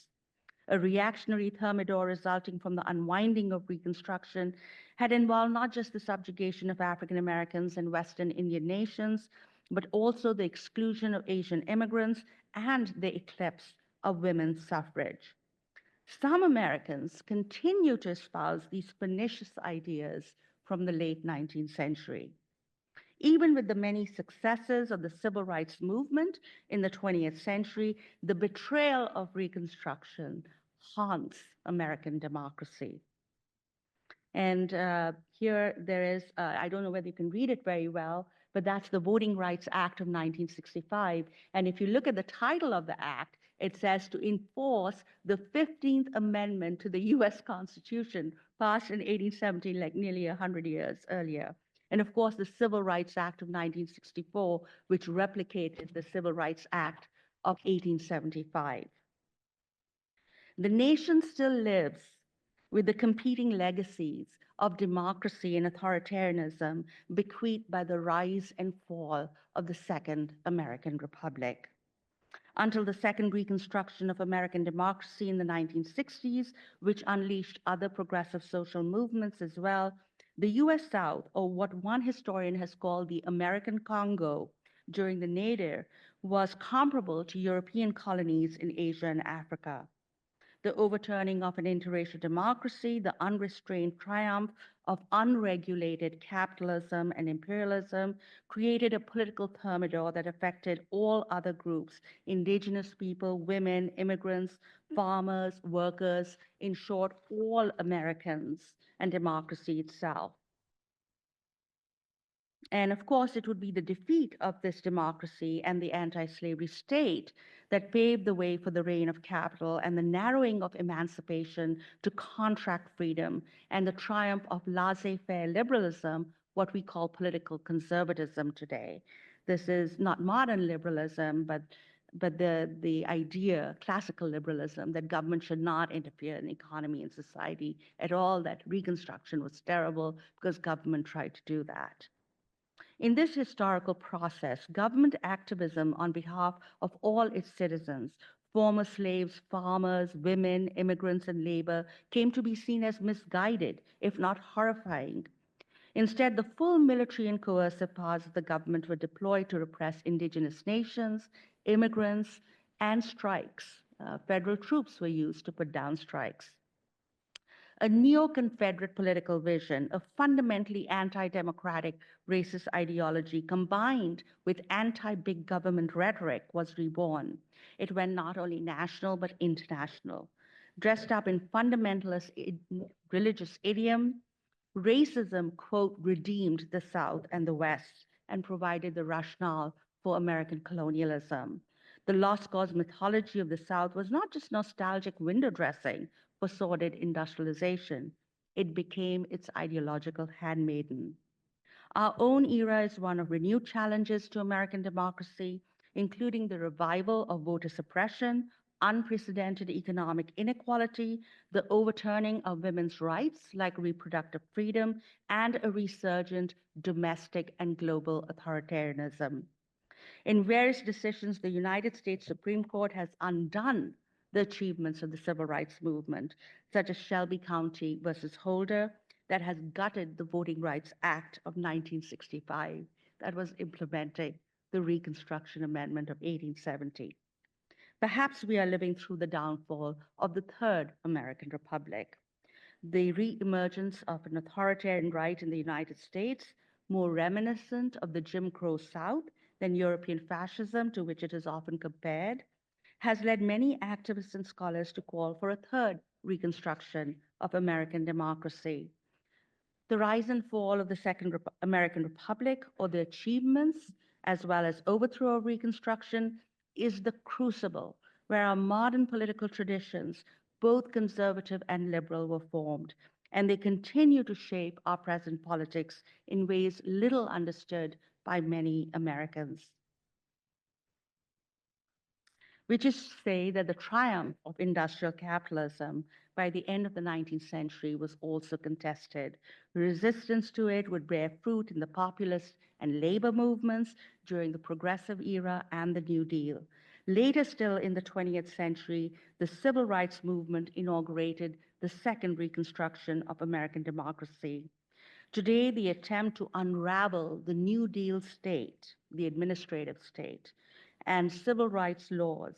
A reactionary thermidor resulting from the unwinding of Reconstruction had involved not just the subjugation of African Americans and Western Indian nations, but also the exclusion of Asian immigrants and the eclipse of women's suffrage. Some Americans continue to espouse these pernicious ideas from the late 19th century. Even with the many successes of the civil rights movement in the 20th century, the betrayal of Reconstruction haunts American democracy. And here there is, I don't know whether you can read it very well, but that's the Voting Rights Act of 1965. And if you look at the title of the act, it says to enforce the 15th Amendment to the US Constitution, passed in 1817, like nearly 100 years earlier. And of course, the Civil Rights Act of 1964, which replicated the Civil Rights Act of 1875. The nation still lives with the competing legacies of democracy and authoritarianism bequeathed by the rise and fall of the Second American Republic. Until the second reconstruction of American democracy in the 1960s, which unleashed other progressive social movements as well, the US South, or what one historian has called the American Congo during the nadir, was comparable to European colonies in Asia and Africa. The overturning of an interracial democracy, the unrestrained triumph of unregulated capitalism and imperialism created a political thermidor that affected all other groups, indigenous people, women, immigrants, farmers, workers, in short, all Americans, and democracy itself. And of course, it would be the defeat of this democracy and the anti-slavery state that paved the way for the reign of capital and the narrowing of emancipation to contract freedom and the triumph of laissez-faire liberalism, what we call political conservatism today. This is not modern liberalism, but the idea, classical liberalism, that government should not interfere in the economy and society at all, that Reconstruction was terrible because government tried to do that. In this historical process, government activism on behalf of all its citizens, former slaves, farmers, women, immigrants, and labor, came to be seen as misguided, if not horrifying. Instead, the full military and coercive powers of the government were deployed to repress indigenous nations, immigrants, and strikes. Federal troops were used to put down strikes. A neo-Confederate political vision, a fundamentally anti-democratic racist ideology combined with anti-big government rhetoric was reborn. It went not only national but international. Dressed up in fundamentalist religious idiom, racism, quote, redeemed the South and the West and provided the rationale for American colonialism. The lost cause mythology of the South was not just nostalgic window dressing for sordid industrialization. It became its ideological handmaiden. Our own era is one of renewed challenges to American democracy, including the revival of voter suppression, unprecedented economic inequality, the overturning of women's rights like reproductive freedom, and a resurgent domestic and global authoritarianism. In various decisions, the United States Supreme Court has undone the achievements of the civil rights movement, such as Shelby County versus Holder, that has gutted the Voting Rights Act of 1965 that was implementing the Reconstruction Amendment of 1870. Perhaps we are living through the downfall of the Third American Republic, the reemergence of an authoritarian right in the United States, more reminiscent of the Jim Crow South than European fascism, to which it is often compared, has led many activists and scholars to call for a third reconstruction of American democracy. The rise and fall of the Second American Republic, or the achievements as well as overthrow of Reconstruction, is the crucible where our modern political traditions, both conservative and liberal, were formed, and they continue to shape our present politics in ways little understood by many Americans. Which is to say that the triumph of industrial capitalism by the end of the 19th century was also contested. Resistance to it would bear fruit in the populist and labor movements during the Progressive era and the New Deal. Later still in the 20th century, the civil rights movement inaugurated the second reconstruction of American democracy. Today, the attempt to unravel the New Deal state, the administrative state, and civil rights laws,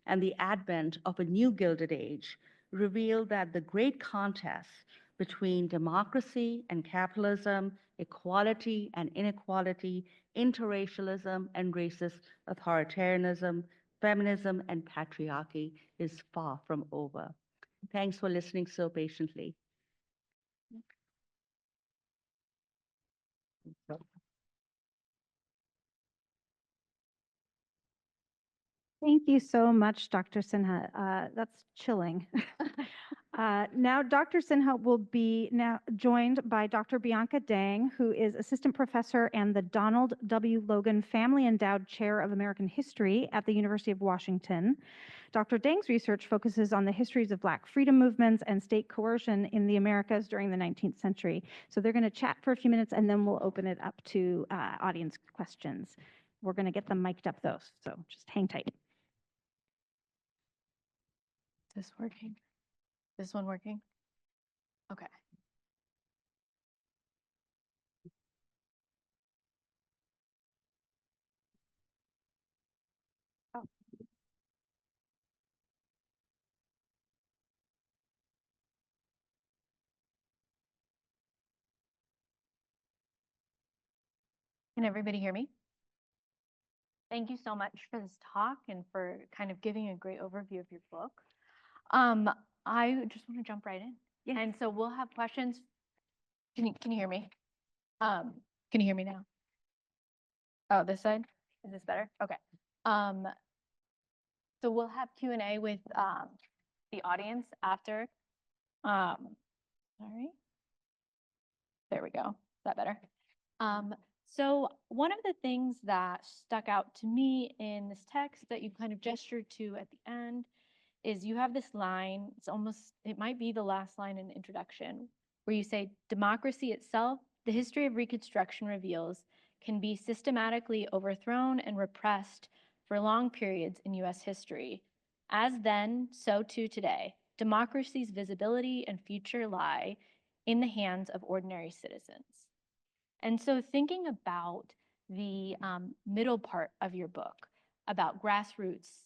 and the advent of a new Gilded Age revealed that the great contest between democracy and capitalism, equality and inequality, interracialism and racist authoritarianism, feminism and patriarchy is far from over. Thanks for listening so patiently. Thank you so much, Dr. Sinha. That's chilling. Now, Dr. Sinha will be now joined by Dr. Bianca Dang, who is assistant professor and the Donald W. Logan Family Endowed Chair of American History at the University of Washington. Dr. Dang's research focuses on the histories of Black freedom movements and state coercion in the Americas during the 19th century. So they're going to chat for a few minutes, and then we'll open it up to audience questions. We're going to get them mic'd up, though, so just hang tight. Is this working? This one working? Okay. Oh. Can everybody hear me? Thank you so much for this talk and for kind of giving a great overview of your book. I just want to jump right in. Yes. And so we'll have questions. Can you hear me? Can you hear me now? Oh, this side? Is this better? Okay. So we'll have Q&A with the audience after. Sorry. There we go. Is that better? So one of the things that stuck out to me in this text that you kind of gestured to at the end is you have this line, it might be the last line in the introduction, where you say, democracy itself, the history of Reconstruction reveals, can be systematically overthrown and repressed for long periods in US history. As then, so too today, democracy's visibility and future lie in the hands of ordinary citizens. And so thinking about the middle part of your book, about grassroots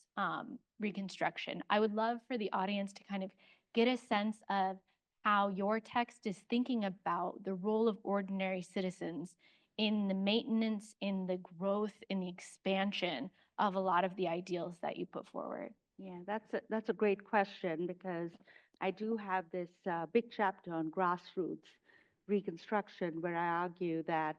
Reconstruction, I would love for the audience to kind of get a sense of how your text is thinking about the role of ordinary citizens in the maintenance, in the growth, in the expansion of a lot of the ideals that you put forward. Yeah, that's a great question, because I do have this big chapter on grassroots Reconstruction, where I argue that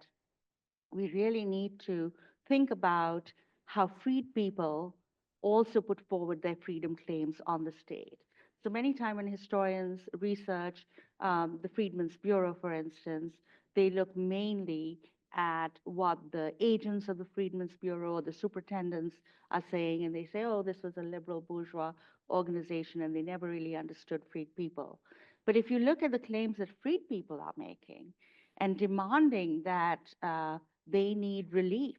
we really need to think about how freed people also put forward their freedom claims on the state. So many times when historians research the Freedmen's Bureau, for instance, they look mainly at what the agents of the Freedmen's Bureau or the superintendents are saying, and they say, oh, this was a liberal bourgeois organization, and they never really understood freed people. But if you look at the claims that freed people are making and demanding that they need relief,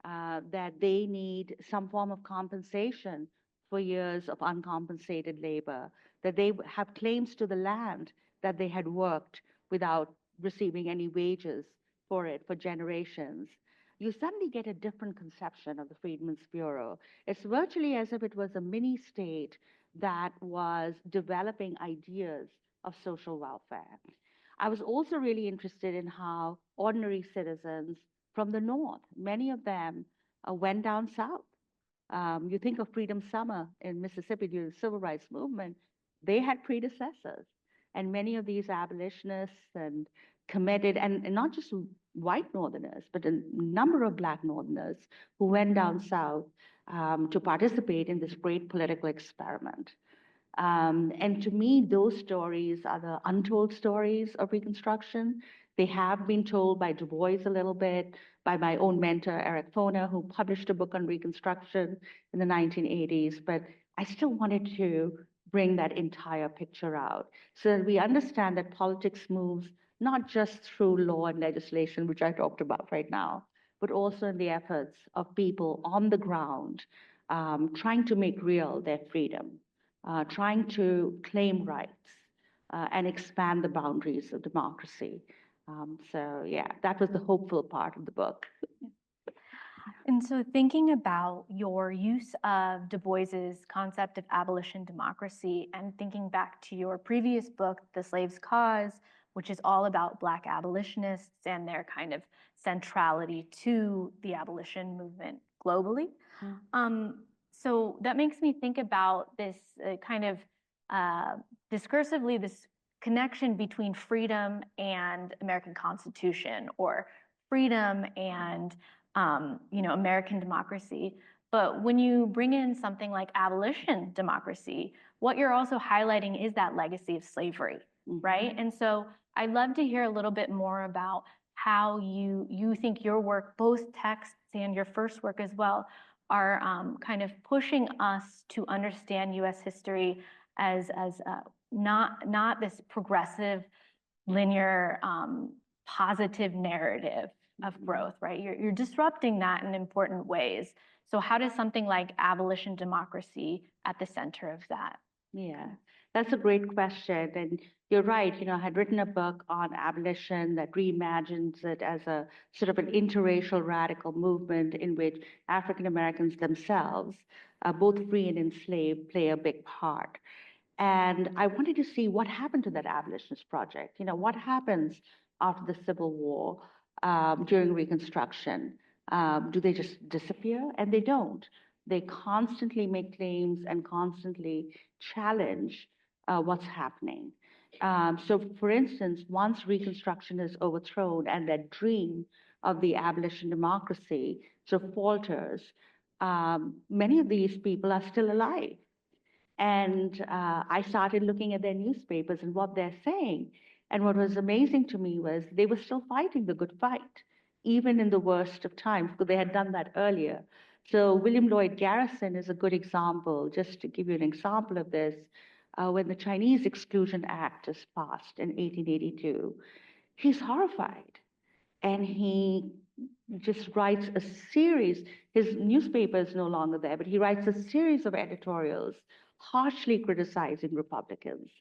that they need some form of compensation for years of uncompensated labor, that they have claims to the land that they had worked without receiving any wages for it for generations, you suddenly get a different conception of the Freedmen's Bureau. It's virtually as if it was a mini state that was developing ideas of social welfare. I was also really interested in how ordinary citizens from the North, many of them went down south. You think of Freedom Summer in Mississippi during the Civil Rights Movement, they had predecessors. And many of these abolitionists and committed, and not just white Northerners, but a number of Black Northerners who went down south to participate in this great political experiment. And to me, those stories are the untold stories of Reconstruction. They have been told by Du Bois a little bit, by my own mentor, Eric Foner, who published a book on Reconstruction in the 1980s. But I still wanted to bring that entire picture out so that we understand that politics moves not just through law and legislation, which I talked about right now, but also in the efforts of people on the ground trying to make real their freedom. Trying to claim rights and expand the boundaries of democracy. So yeah, that was the hopeful part of the book. And so thinking about your use of Du Bois's concept of abolition democracy and thinking back to your previous book, The Slave's Cause, which is all about Black abolitionists and their kind of centrality to the abolition movement globally. So that makes me think about this kind of discursively, this connection between freedom and American Constitution, or freedom and American democracy. But when you bring in something like abolition democracy, what you're also highlighting is that legacy of slavery, right? And so I'd love to hear a little bit more about how you think your work, both texts and your first work as well, are kind of pushing us to understand U.S. history as not this progressive, linear, positive narrative of growth, right? You're disrupting that in important ways. So how does something like abolition democracy at the center of that? Yeah, that's a great question. And you're right, I had written a book on abolition that reimagines it as a sort of an interracial radical movement in which African Americans themselves, both free and enslaved, play a big part. And I wanted to see what happened to that abolitionist project. What happens after the Civil War, during Reconstruction? Do they just disappear? And they don't. They constantly make claims and constantly challenge what's happening. So, for instance, once Reconstruction is overthrown and that dream of the abolition democracy sort of falters, many of these people are still alive. And I started looking at their newspapers and what they're saying. And what was amazing to me was they were still fighting the good fight, even in the worst of times, because they had done that earlier. So William Lloyd Garrison is a good example. Just to give you an example of this, when the Chinese Exclusion Act is passed in 1882, he's horrified. And he just writes a series, his newspaper is no longer there, but he writes a series of editorials harshly criticizing Republicans,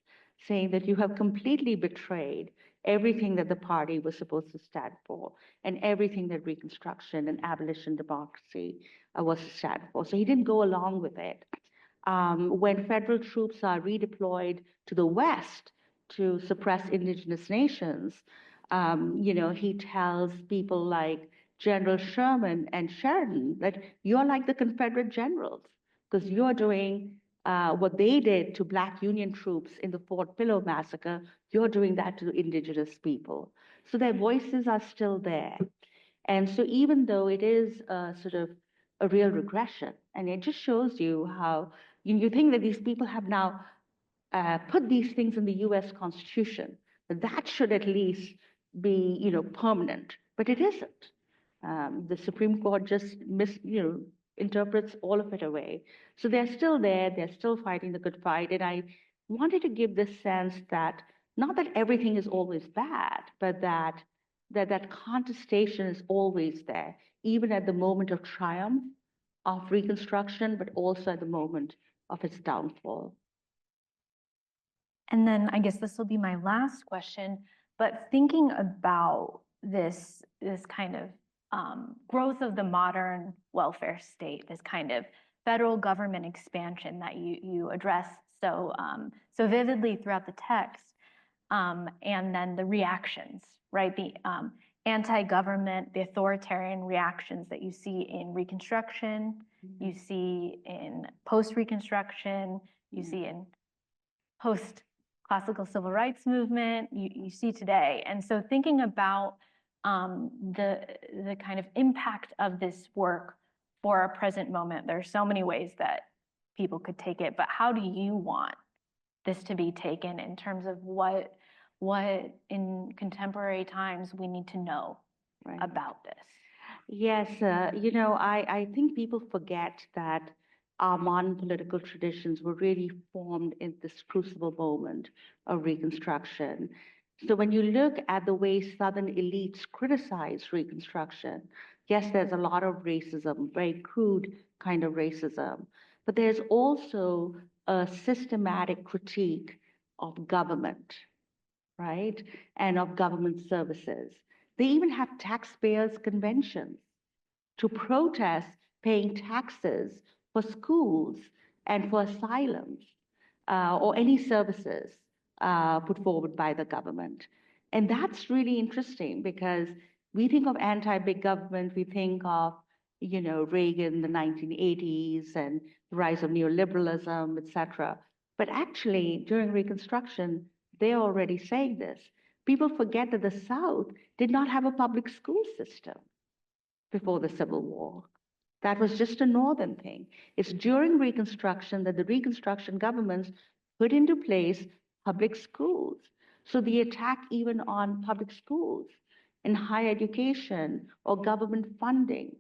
saying that you have completely betrayed everything that the party was supposed to stand for and everything that Reconstruction and abolition democracy was to stand for. So he didn't go along with it. When federal troops are redeployed to the West to suppress indigenous nations, he tells people like General Sherman and Sheridan that you're like the Confederate generals because you're doing what they did to Black Union troops in the Fort Pillow massacre. You're doing that to indigenous people. So their voices are still there. And so even though it is sort of a real regression, and it just shows you how you think that these people have now put these things in the US Constitution, that should at least be, permanent, but it isn't. The Supreme Court just interprets all of it away. So they're still there, they're still fighting the good fight. And I wanted to give this sense that not that everything is always bad, but that contestation is always there, even at the moment of triumph of Reconstruction, but also at the moment of its downfall. And then I guess this will be my last question, but thinking about this kind of growth of the modern welfare state, this kind of federal government expansion that you address so vividly throughout the text, and then the reactions, right? The anti-government, the authoritarian reactions that you see in Reconstruction, you see in post-Reconstruction, you see in post-classical civil rights movement, you see today. And so thinking about the kind of impact of this work for our present moment, there are so many ways that people could take it, but how do you want this to be taken in terms of what in contemporary times we need to know about this? Yes, I think people forget that our modern political traditions were really formed in this crucible moment of Reconstruction. So when you look at the way Southern elites criticize Reconstruction, yes, there's a lot of racism, very crude kind of racism, but there's also a systematic critique of government, right? And of government services. They even have taxpayers' conventions to protest paying taxes for schools and for asylums or any services put forward by the government. And that's really interesting because we think of anti-big government, we think of, Reagan, the 1980s, and the rise of neoliberalism, et cetera. But actually, during Reconstruction, they're already saying this. People forget that the South did not have a public school system before the Civil War. That was just a northern thing. It's during Reconstruction that the Reconstruction governments put into place public schools. So the attack even on public schools and higher education or government funding,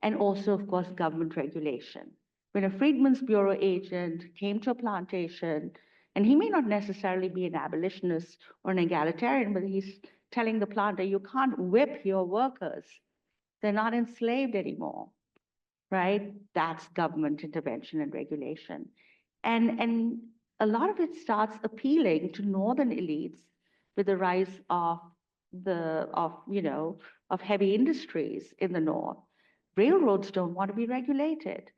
and also, of course, government regulation. When a Freedmen's Bureau agent came to a plantation, and he may not necessarily be an abolitionist or an egalitarian, but he's telling the planter, you can't whip your workers. They're not enslaved anymore, right? That's government intervention and regulation. And a lot of it starts appealing to northern elites with the rise of heavy industries in the north. Railroads don't want to be regulated.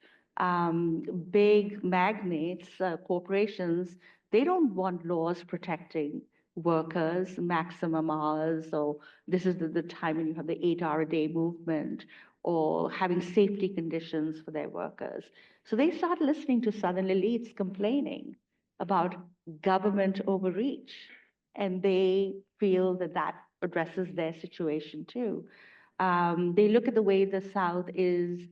Big magnates, corporations, they don't want laws protecting workers, maximum hours, or this is the time when you have the 8-hour-a-day movement, or having safety conditions for their workers. So they start listening to Southern elites complaining about government overreach, and they feel that that addresses their situation too. They look at the way the South is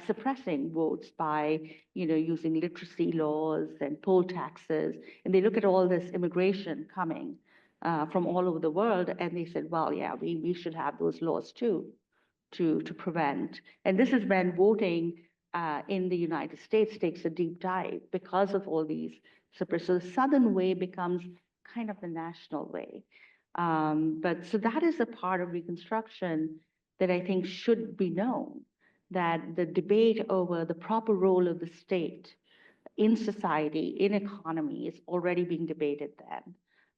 suppressing votes by, using literacy laws and poll taxes, and they look at all this immigration coming from all over the world, and they said, well, yeah, we should have those laws too to prevent. And this is when voting in the United States takes a deep dive because of all these suppressors. So the Southern way becomes kind of the national way. But so that is a part of Reconstruction that I think should be known, that the debate over the proper role of the state in society, in economy, is already being debated then.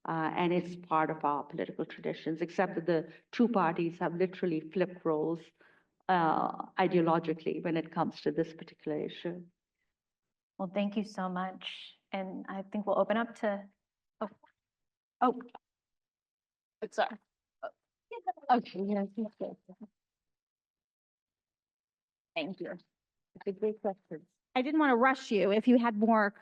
And it's part of our political traditions, except that the two parties have literally flipped roles ideologically when it comes to this particular issue. Well, thank you so much. And I think we'll open up to, sorry. Okay. Yes, yes, yes. Thank you. It's a great question. I didn't want to rush you if you had more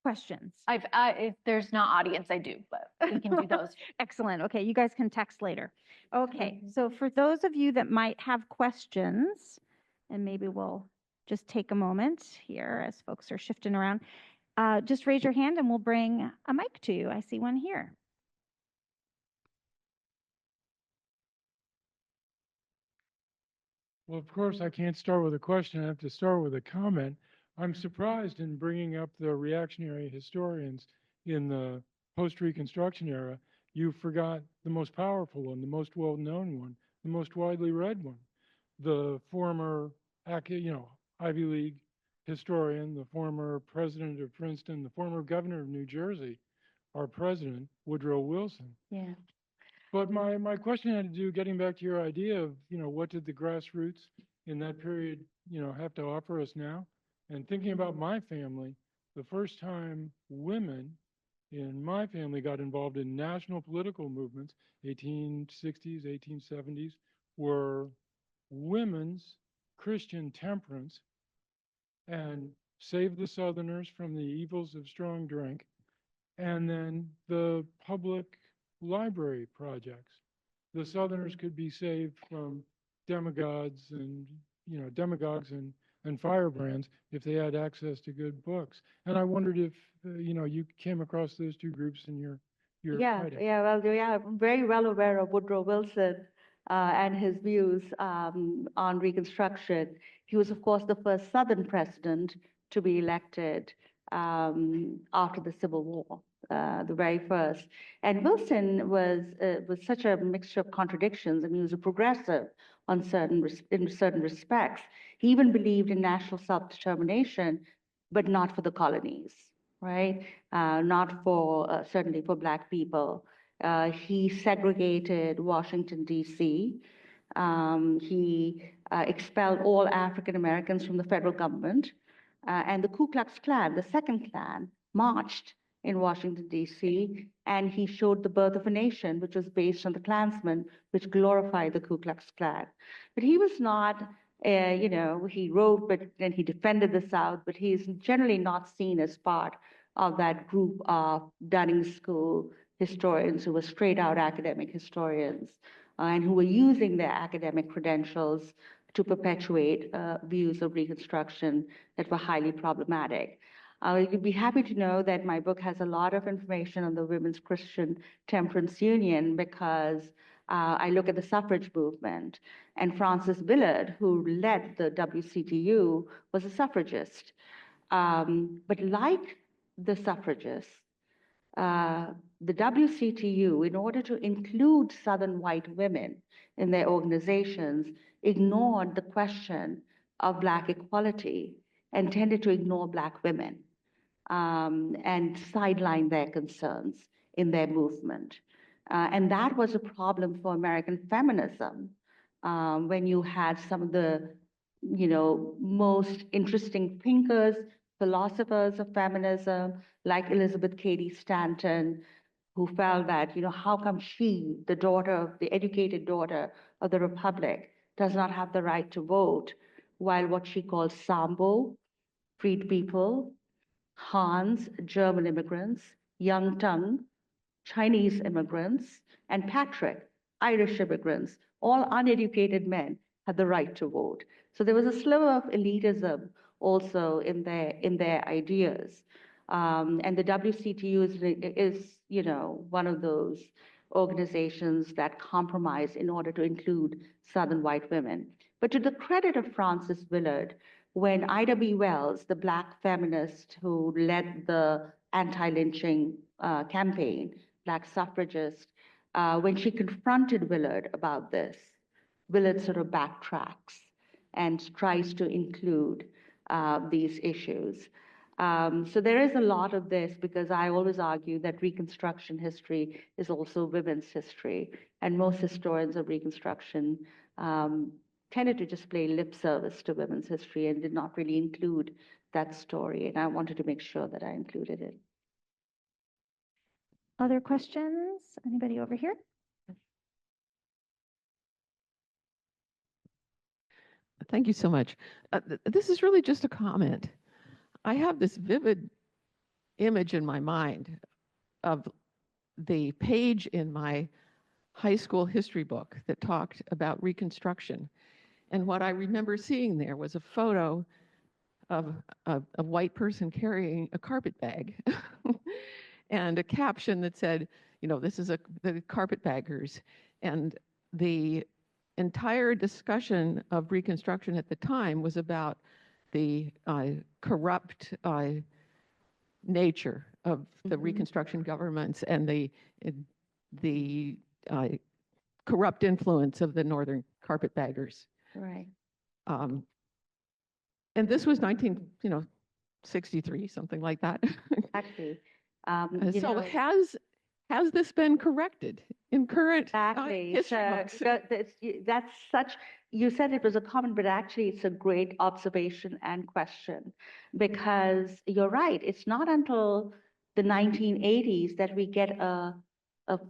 questions. If there's not audience, I do, but we can do those. Excellent. Okay, you guys can text later. Okay, so for those of you that might have questions, and maybe we'll just take a moment here as folks are shifting around, just raise your hand and we'll bring a mic to you. I see one here. Well, of course, I can't start with a question. I have to start with a comment. I'm surprised in bringing up the reactionary historians in the post-Reconstruction era. You forgot the most powerful one, the most well-known one, the most widely read one, the former, Ivy League historian, the former president of Princeton, the former governor of New Jersey, our president, Woodrow Wilson. Yeah. But my question had to do, getting back to your idea of, what did the grassroots in that period, have to offer us now? And thinking about my family, the first time women in my family got involved in national political movements, 1860s, 1870s, were women's Christian temperance and Save the Southerners from the Evils of Strong Drink, and then the public library projects. The Southerners could be saved from demagogues and firebrands if they had access to good books. And I wondered if you came across those two groups in your writing. I'm very well aware of Woodrow Wilson and his views on Reconstruction. He was, of course, the first Southern president to be elected after the Civil War. The very first. And Wilson was such a mixture of contradictions. I mean, he was a progressive in certain respects. He even believed in national self-determination, but not for the colonies, right? Not for, certainly for Black people. He segregated Washington, D.C. He expelled all African Americans from the federal government. And the Ku Klux Klan, the second Klan, marched in Washington, D.C., and he showed the birth of a nation, which was based on the Klansmen, which glorified the Ku Klux Klan. But he was not, he wrote, but then he defended the South, but he is generally not seen as part of that group of Dunning School historians who were straight out academic historians and who were using their academic credentials to perpetuate views of Reconstruction that were highly problematic. You'd be happy to know that my book has a lot of information on the Women's Christian Temperance Union because I look at the suffrage movement. And Frances Willard, who led the WCTU, was a suffragist. But like the suffragists, the WCTU, in order to include Southern white women in their organizations, ignored the question of Black equality and tended to ignore Black women and sideline their concerns in their movement. And that was a problem for American feminism when you had some of the, most interesting thinkers, philosophers of feminism, like Elizabeth Cady Stanton, who felt that, how come she, the educated daughter of the Republic, does not have the right to vote, while what she calls Sambo, freed people, Hans, German immigrants, Young Tung, Chinese immigrants, and Patrick, Irish immigrants, all uneducated men, had the right to vote. So there was a sliver of elitism also in their ideas. And the WCTU is one of those organizations that compromise in order to include Southern white women. But to the credit of Frances Willard, when Ida B. Wells, the Black feminist who led the anti-lynching campaign, Black suffragist, when she confronted Willard about this, Willard sort of backtracks and tries to include these issues. So there is a lot of this because I always argue that Reconstruction history is also women's history, and most historians of Reconstruction tended to just play lip service to women's history and did not really include that story. And I wanted to make sure that I included it. Other questions? Anybody over here? Thank you so much. This is really just a comment. I have this vivid image in my mind of the page in my high school history book that talked about Reconstruction. And what I remember seeing there was a photo of a white person carrying a carpet bag and a caption that said, this is the carpetbaggers. And the entire discussion of Reconstruction at the time was about the corrupt nature of the Reconstruction governments and the corrupt influence of the Northern carpetbaggers. Right. And this was 1963, something like that. Exactly. So has this been corrected in current Exactly. history So books? that's such, you said it was a comment, but actually it's a great observation and question because you're right. It's not until the 1980s that we get a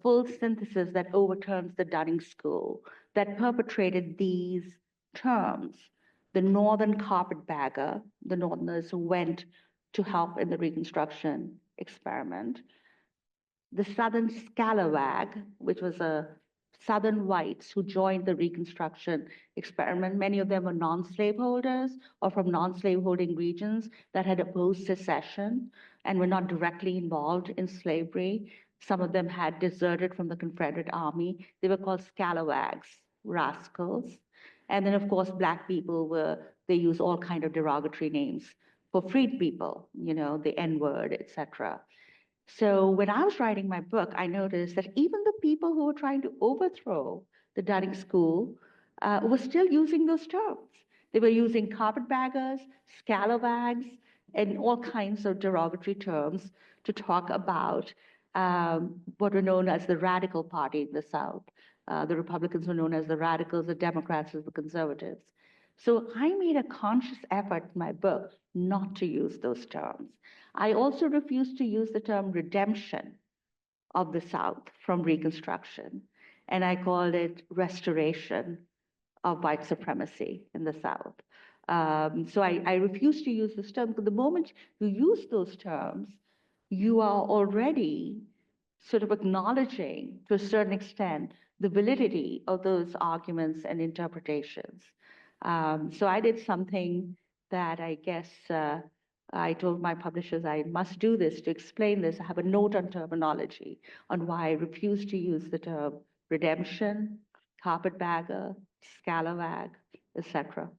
full synthesis that overturns the Dunning School that perpetrated these terms. The Northern carpetbagger, the Northerners who went to help in the Reconstruction experiment. The Southern scalawag, which was a Southern whites who joined the Reconstruction experiment. Many of them were non-slaveholders or from non-slaveholding regions that had opposed secession and were not directly involved in slavery. Some of them had deserted from the Confederate Army. They were called scalawags, rascals. And then, of course, Black people they use all kind of derogatory names for freed people, the N-word, etc. So when I was writing my book, I noticed that even the people who were trying to overthrow the Dunning School were still using those terms. They were using carpetbaggers, scalawags, and all kinds of derogatory terms to talk about what were known as the radical party in the South. The Republicans were known as the radicals, the Democrats as the conservatives. So I made a conscious effort in my book not to use those terms. I also refused to use the term redemption of the South from Reconstruction, and I called it restoration of white supremacy in the South. So I refuse to use this term, because the moment you use those terms, you are already sort of acknowledging, to a certain extent, the validity of those arguments and interpretations. So I did something that I guess I told my publishers I must do this to explain this. I have a note on terminology on why I refuse to use the term redemption, carpetbagger, scalawag, etc.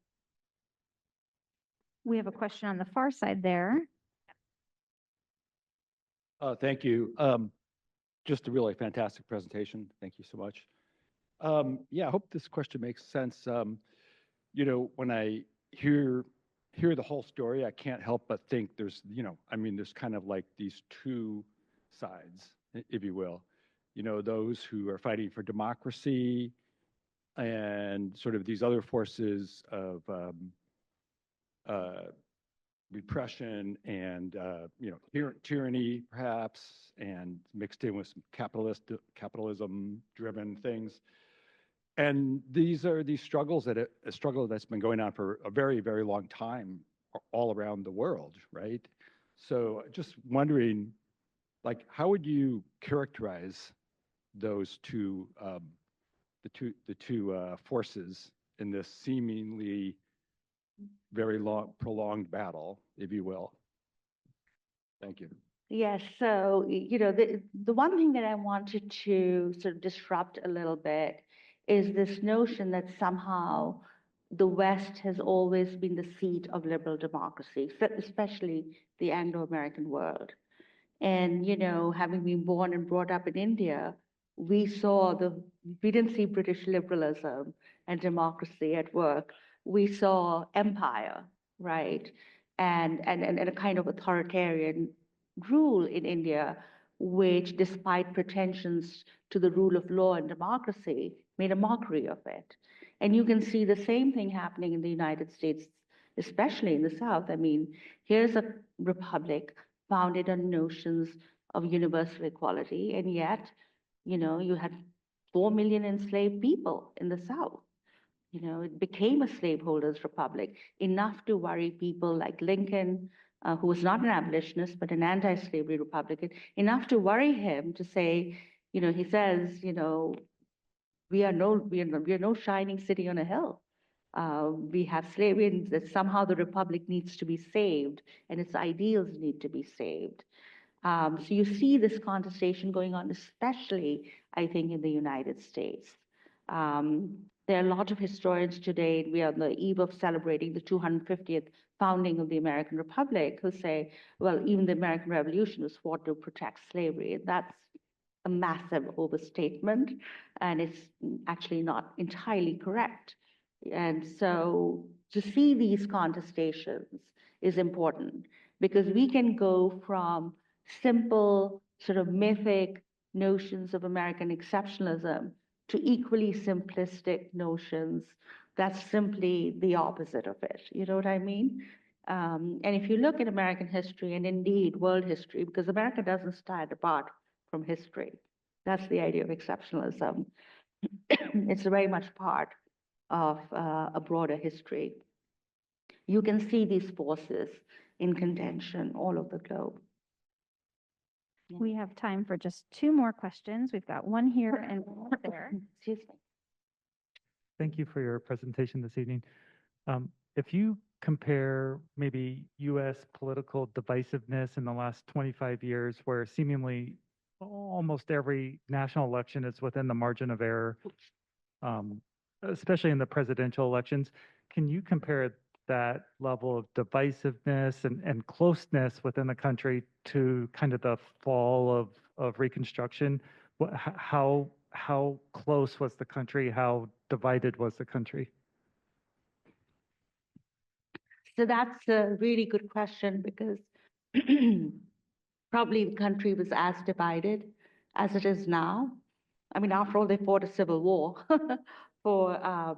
We have a question on the far side there. Thank you. Just a really fantastic presentation. Thank you so much. Yeah, I hope this question makes sense. You know, when I hear the whole story, I can't help but think there's, you know, I mean, there's kind of like these two sides, if you will. You know, those who are fighting for democracy and sort of these other forces of repression and you know, tyranny perhaps, and mixed in with some capitalism-driven things. And these are these struggles a struggle that's been going on for a very, very long time all around the world, right? So just wondering, like, how would you characterize those two, the two forces in this seemingly very long, prolonged battle, if you will? Thank you. Yes, so you know, the one thing that I wanted to sort of disrupt a little bit is this notion that somehow the West has always been the seat of liberal democracy, especially the Anglo-American world. And you know, having been born and brought up in India, we didn't see British liberalism and democracy at work. We saw empire, right? And a kind of authoritarian rule in India, which, despite pretensions to the rule of law and democracy, made a mockery of it. And you can see the same thing happening in the United States, especially in the South. I mean, here's a republic founded on notions of universal equality, and yet, you know, you had 4 million enslaved people in the South. You know, it became a slaveholders' republic, enough to worry people like Lincoln, who was not an abolitionist, but an anti-slavery Republican, enough to worry him to say, you know, he says, you know, we are no shining city on a hill. We have slavery, and that somehow the republic needs to be saved, and its ideals need to be saved. So you see this contestation going on, especially, I think, in the United States. There are a lot of historians today, we are on the eve of celebrating the 250th founding of the American Republic, who say, well, even the American Revolution was fought to protect slavery. And that's a massive overstatement, and it's actually not entirely correct. And so to see these contestations is important, because we can go from simple, sort of mythic notions of American exceptionalism to equally simplistic notions that's simply the opposite of it. You know what I mean? And if you look at American history, and indeed world history, because America doesn't stand apart from history, that's the idea of exceptionalism. It's very much part of a broader history. You can see these forces in contention all over the globe. We have time for just two more questions. We've got one here and one there. Excuse me. Thank you for your presentation this evening. If you compare maybe U.S. political divisiveness in the last 25 years, where seemingly almost every national election is within the margin of error, especially in the presidential elections, can you compare that level of divisiveness and closeness within the country to kind of the fall of Reconstruction? How close was the country? How divided was the country? So that's a really good question, because probably the country was as divided as it is now. I mean, after all, they fought a civil war for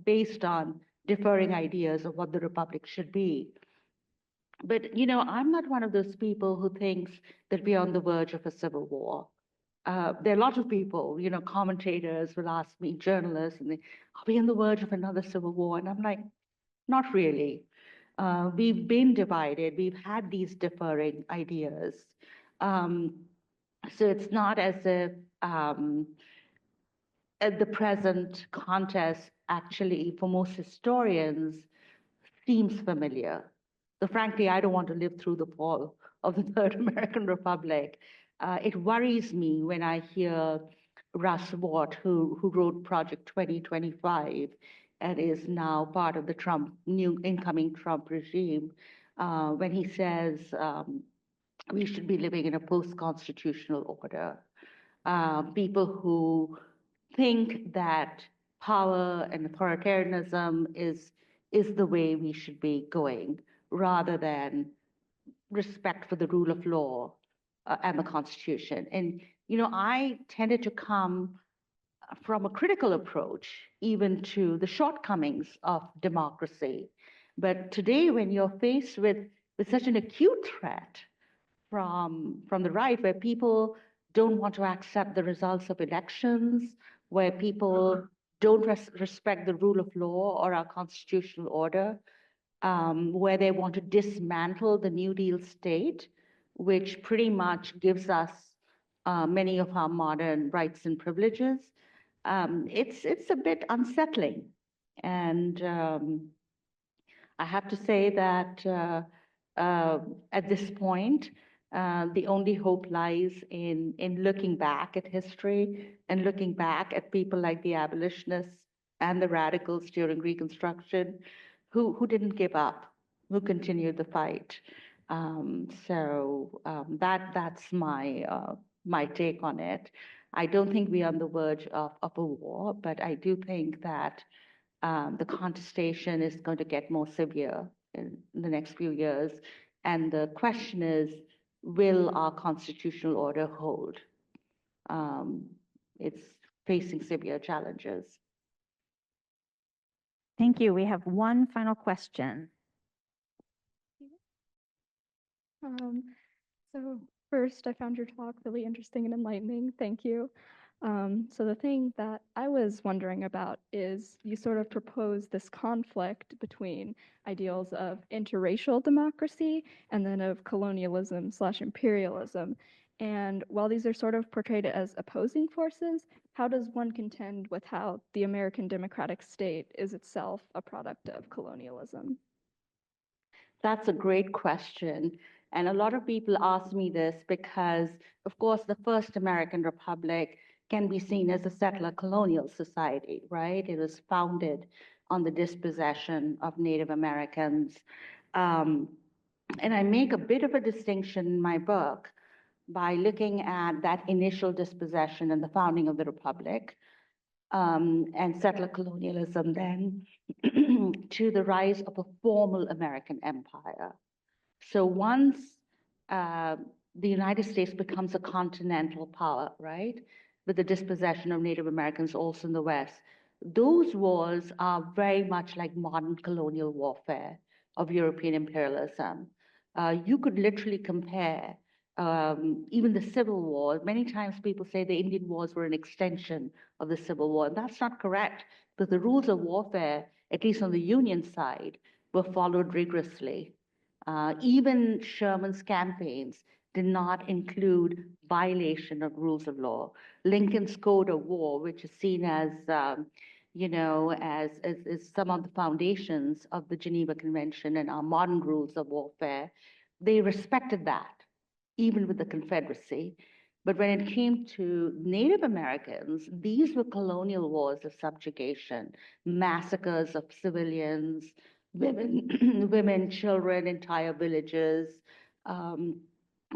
based on differing ideas of what the republic should be. But, I'm not one of those people who thinks that we're on the verge of a civil war. There are a lot of people, commentators will ask me, journalists, and are we on the verge of another civil war? And I'm like, not really. We've been divided. We've had these differing ideas. So it's not as if at the present contest, actually, for most historians, seems familiar. So frankly, I don't want to live through the fall of the Third American Republic. It worries me when I hear Russ Watt, who wrote Project 2025 and is now part of the new incoming Trump regime, when he says we should be living in a post-constitutional order. People who think that power and authoritarianism is the way we should be going, rather than respect for the rule of law and the Constitution. And, I tended to come from a critical approach, even to the shortcomings of democracy. But today, when you're faced with such an acute threat from the right, where people don't want to accept the results of elections, where people don't respect the rule of law or our constitutional order, where they want to dismantle the New Deal state, which pretty much gives us many of our modern rights and privileges. It's a bit unsettling. And I have to say that at this point, the only hope lies in looking back at history and looking back at people like the abolitionists and the radicals during Reconstruction who didn't give up, who continued the fight. That's my take on it. I don't think we're on the verge of a war, but I do think that the contestation is going to get more severe in the next few years. And the question is, will our constitutional order hold? It's facing severe challenges. Thank you. We have one final question. So first, I found your talk really interesting and enlightening. Thank you. So the thing that I was wondering about is you sort of propose this conflict between ideals of interracial democracy and then of colonialism/imperialism. And while these are sort of portrayed as opposing forces, how does one contend with how the American democratic state is itself a product of colonialism? That's a great question. And a lot of people ask me this because, of course, the first American Republic can be seen as a settler colonial society, right? It was founded on the dispossession of Native Americans. And I make a bit of a distinction in my book by looking at that initial dispossession and the founding of the Republic, and settler colonialism then to the rise of a formal American empire. So once the United States becomes a continental power, right, with the dispossession of Native Americans also in the West, those wars are very much like modern colonial warfare of European imperialism. You could literally compare even the Civil War. Many times people say the Indian Wars were an extension of the Civil War. And that's not correct, because the rules of warfare, at least on the Union side, were followed rigorously. Even Sherman's campaigns did not include violation of rules of law. Lincoln's Code of War, which is seen as, as some of the foundations of the Geneva Convention and our modern rules of warfare, they respected that, even with the Confederacy. But when it came to Native Americans, these were colonial wars of subjugation, massacres of civilians, women, children, entire villages,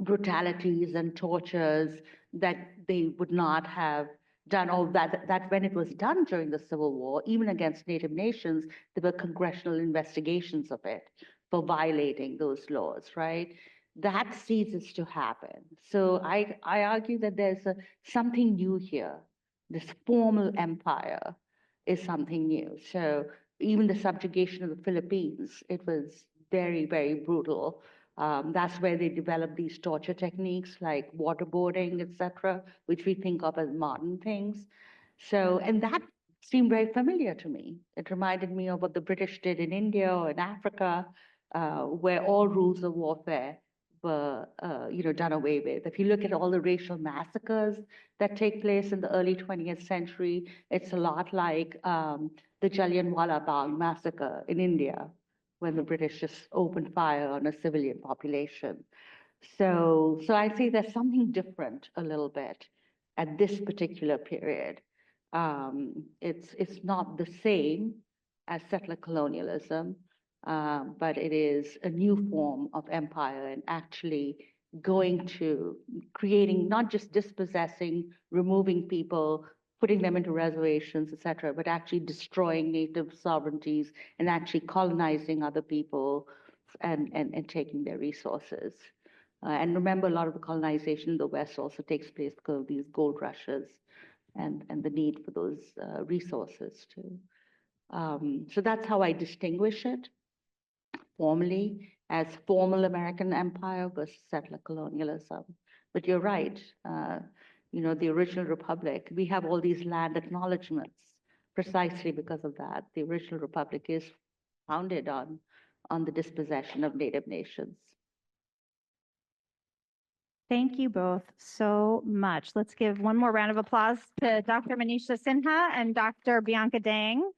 brutalities and tortures that they would not have done, or that when it was done during the Civil War, even against Native nations, there were congressional investigations of it for violating those laws, right? That ceases to happen. So I argue that there's something new here, this formal empire is something new. So even the subjugation of the Philippines, it was very, very brutal. That's where they developed these torture techniques like waterboarding, etc., which we think of as modern things. So, and that seemed very familiar to me. It reminded me of what the British did in India or in Africa, where all rules of warfare were, done away with. If you look at all the racial massacres that take place in the early 20th century, it's a lot like the Jallianwala Bagh massacre in India, when the British just opened fire on a civilian population. So I say there's something different a little bit at this particular period. It's not the same as settler colonialism, but it is a new form of empire and actually going to creating, not just dispossessing, removing people, putting them into reservations, et cetera, but actually destroying native sovereignties and actually colonizing other people and taking their resources. And remember, a lot of the colonization in the West also takes place because of these gold rushes and the need for those resources too. So that's how I distinguish it formally as formal American empire versus settler colonialism. But you're right, the original republic, we have all these land acknowledgements precisely because of that. The original republic is founded on the dispossession of native nations. Thank you both so much. Let's give one more round of applause to Dr. Manisha Sinha and Dr. Bianca Dang.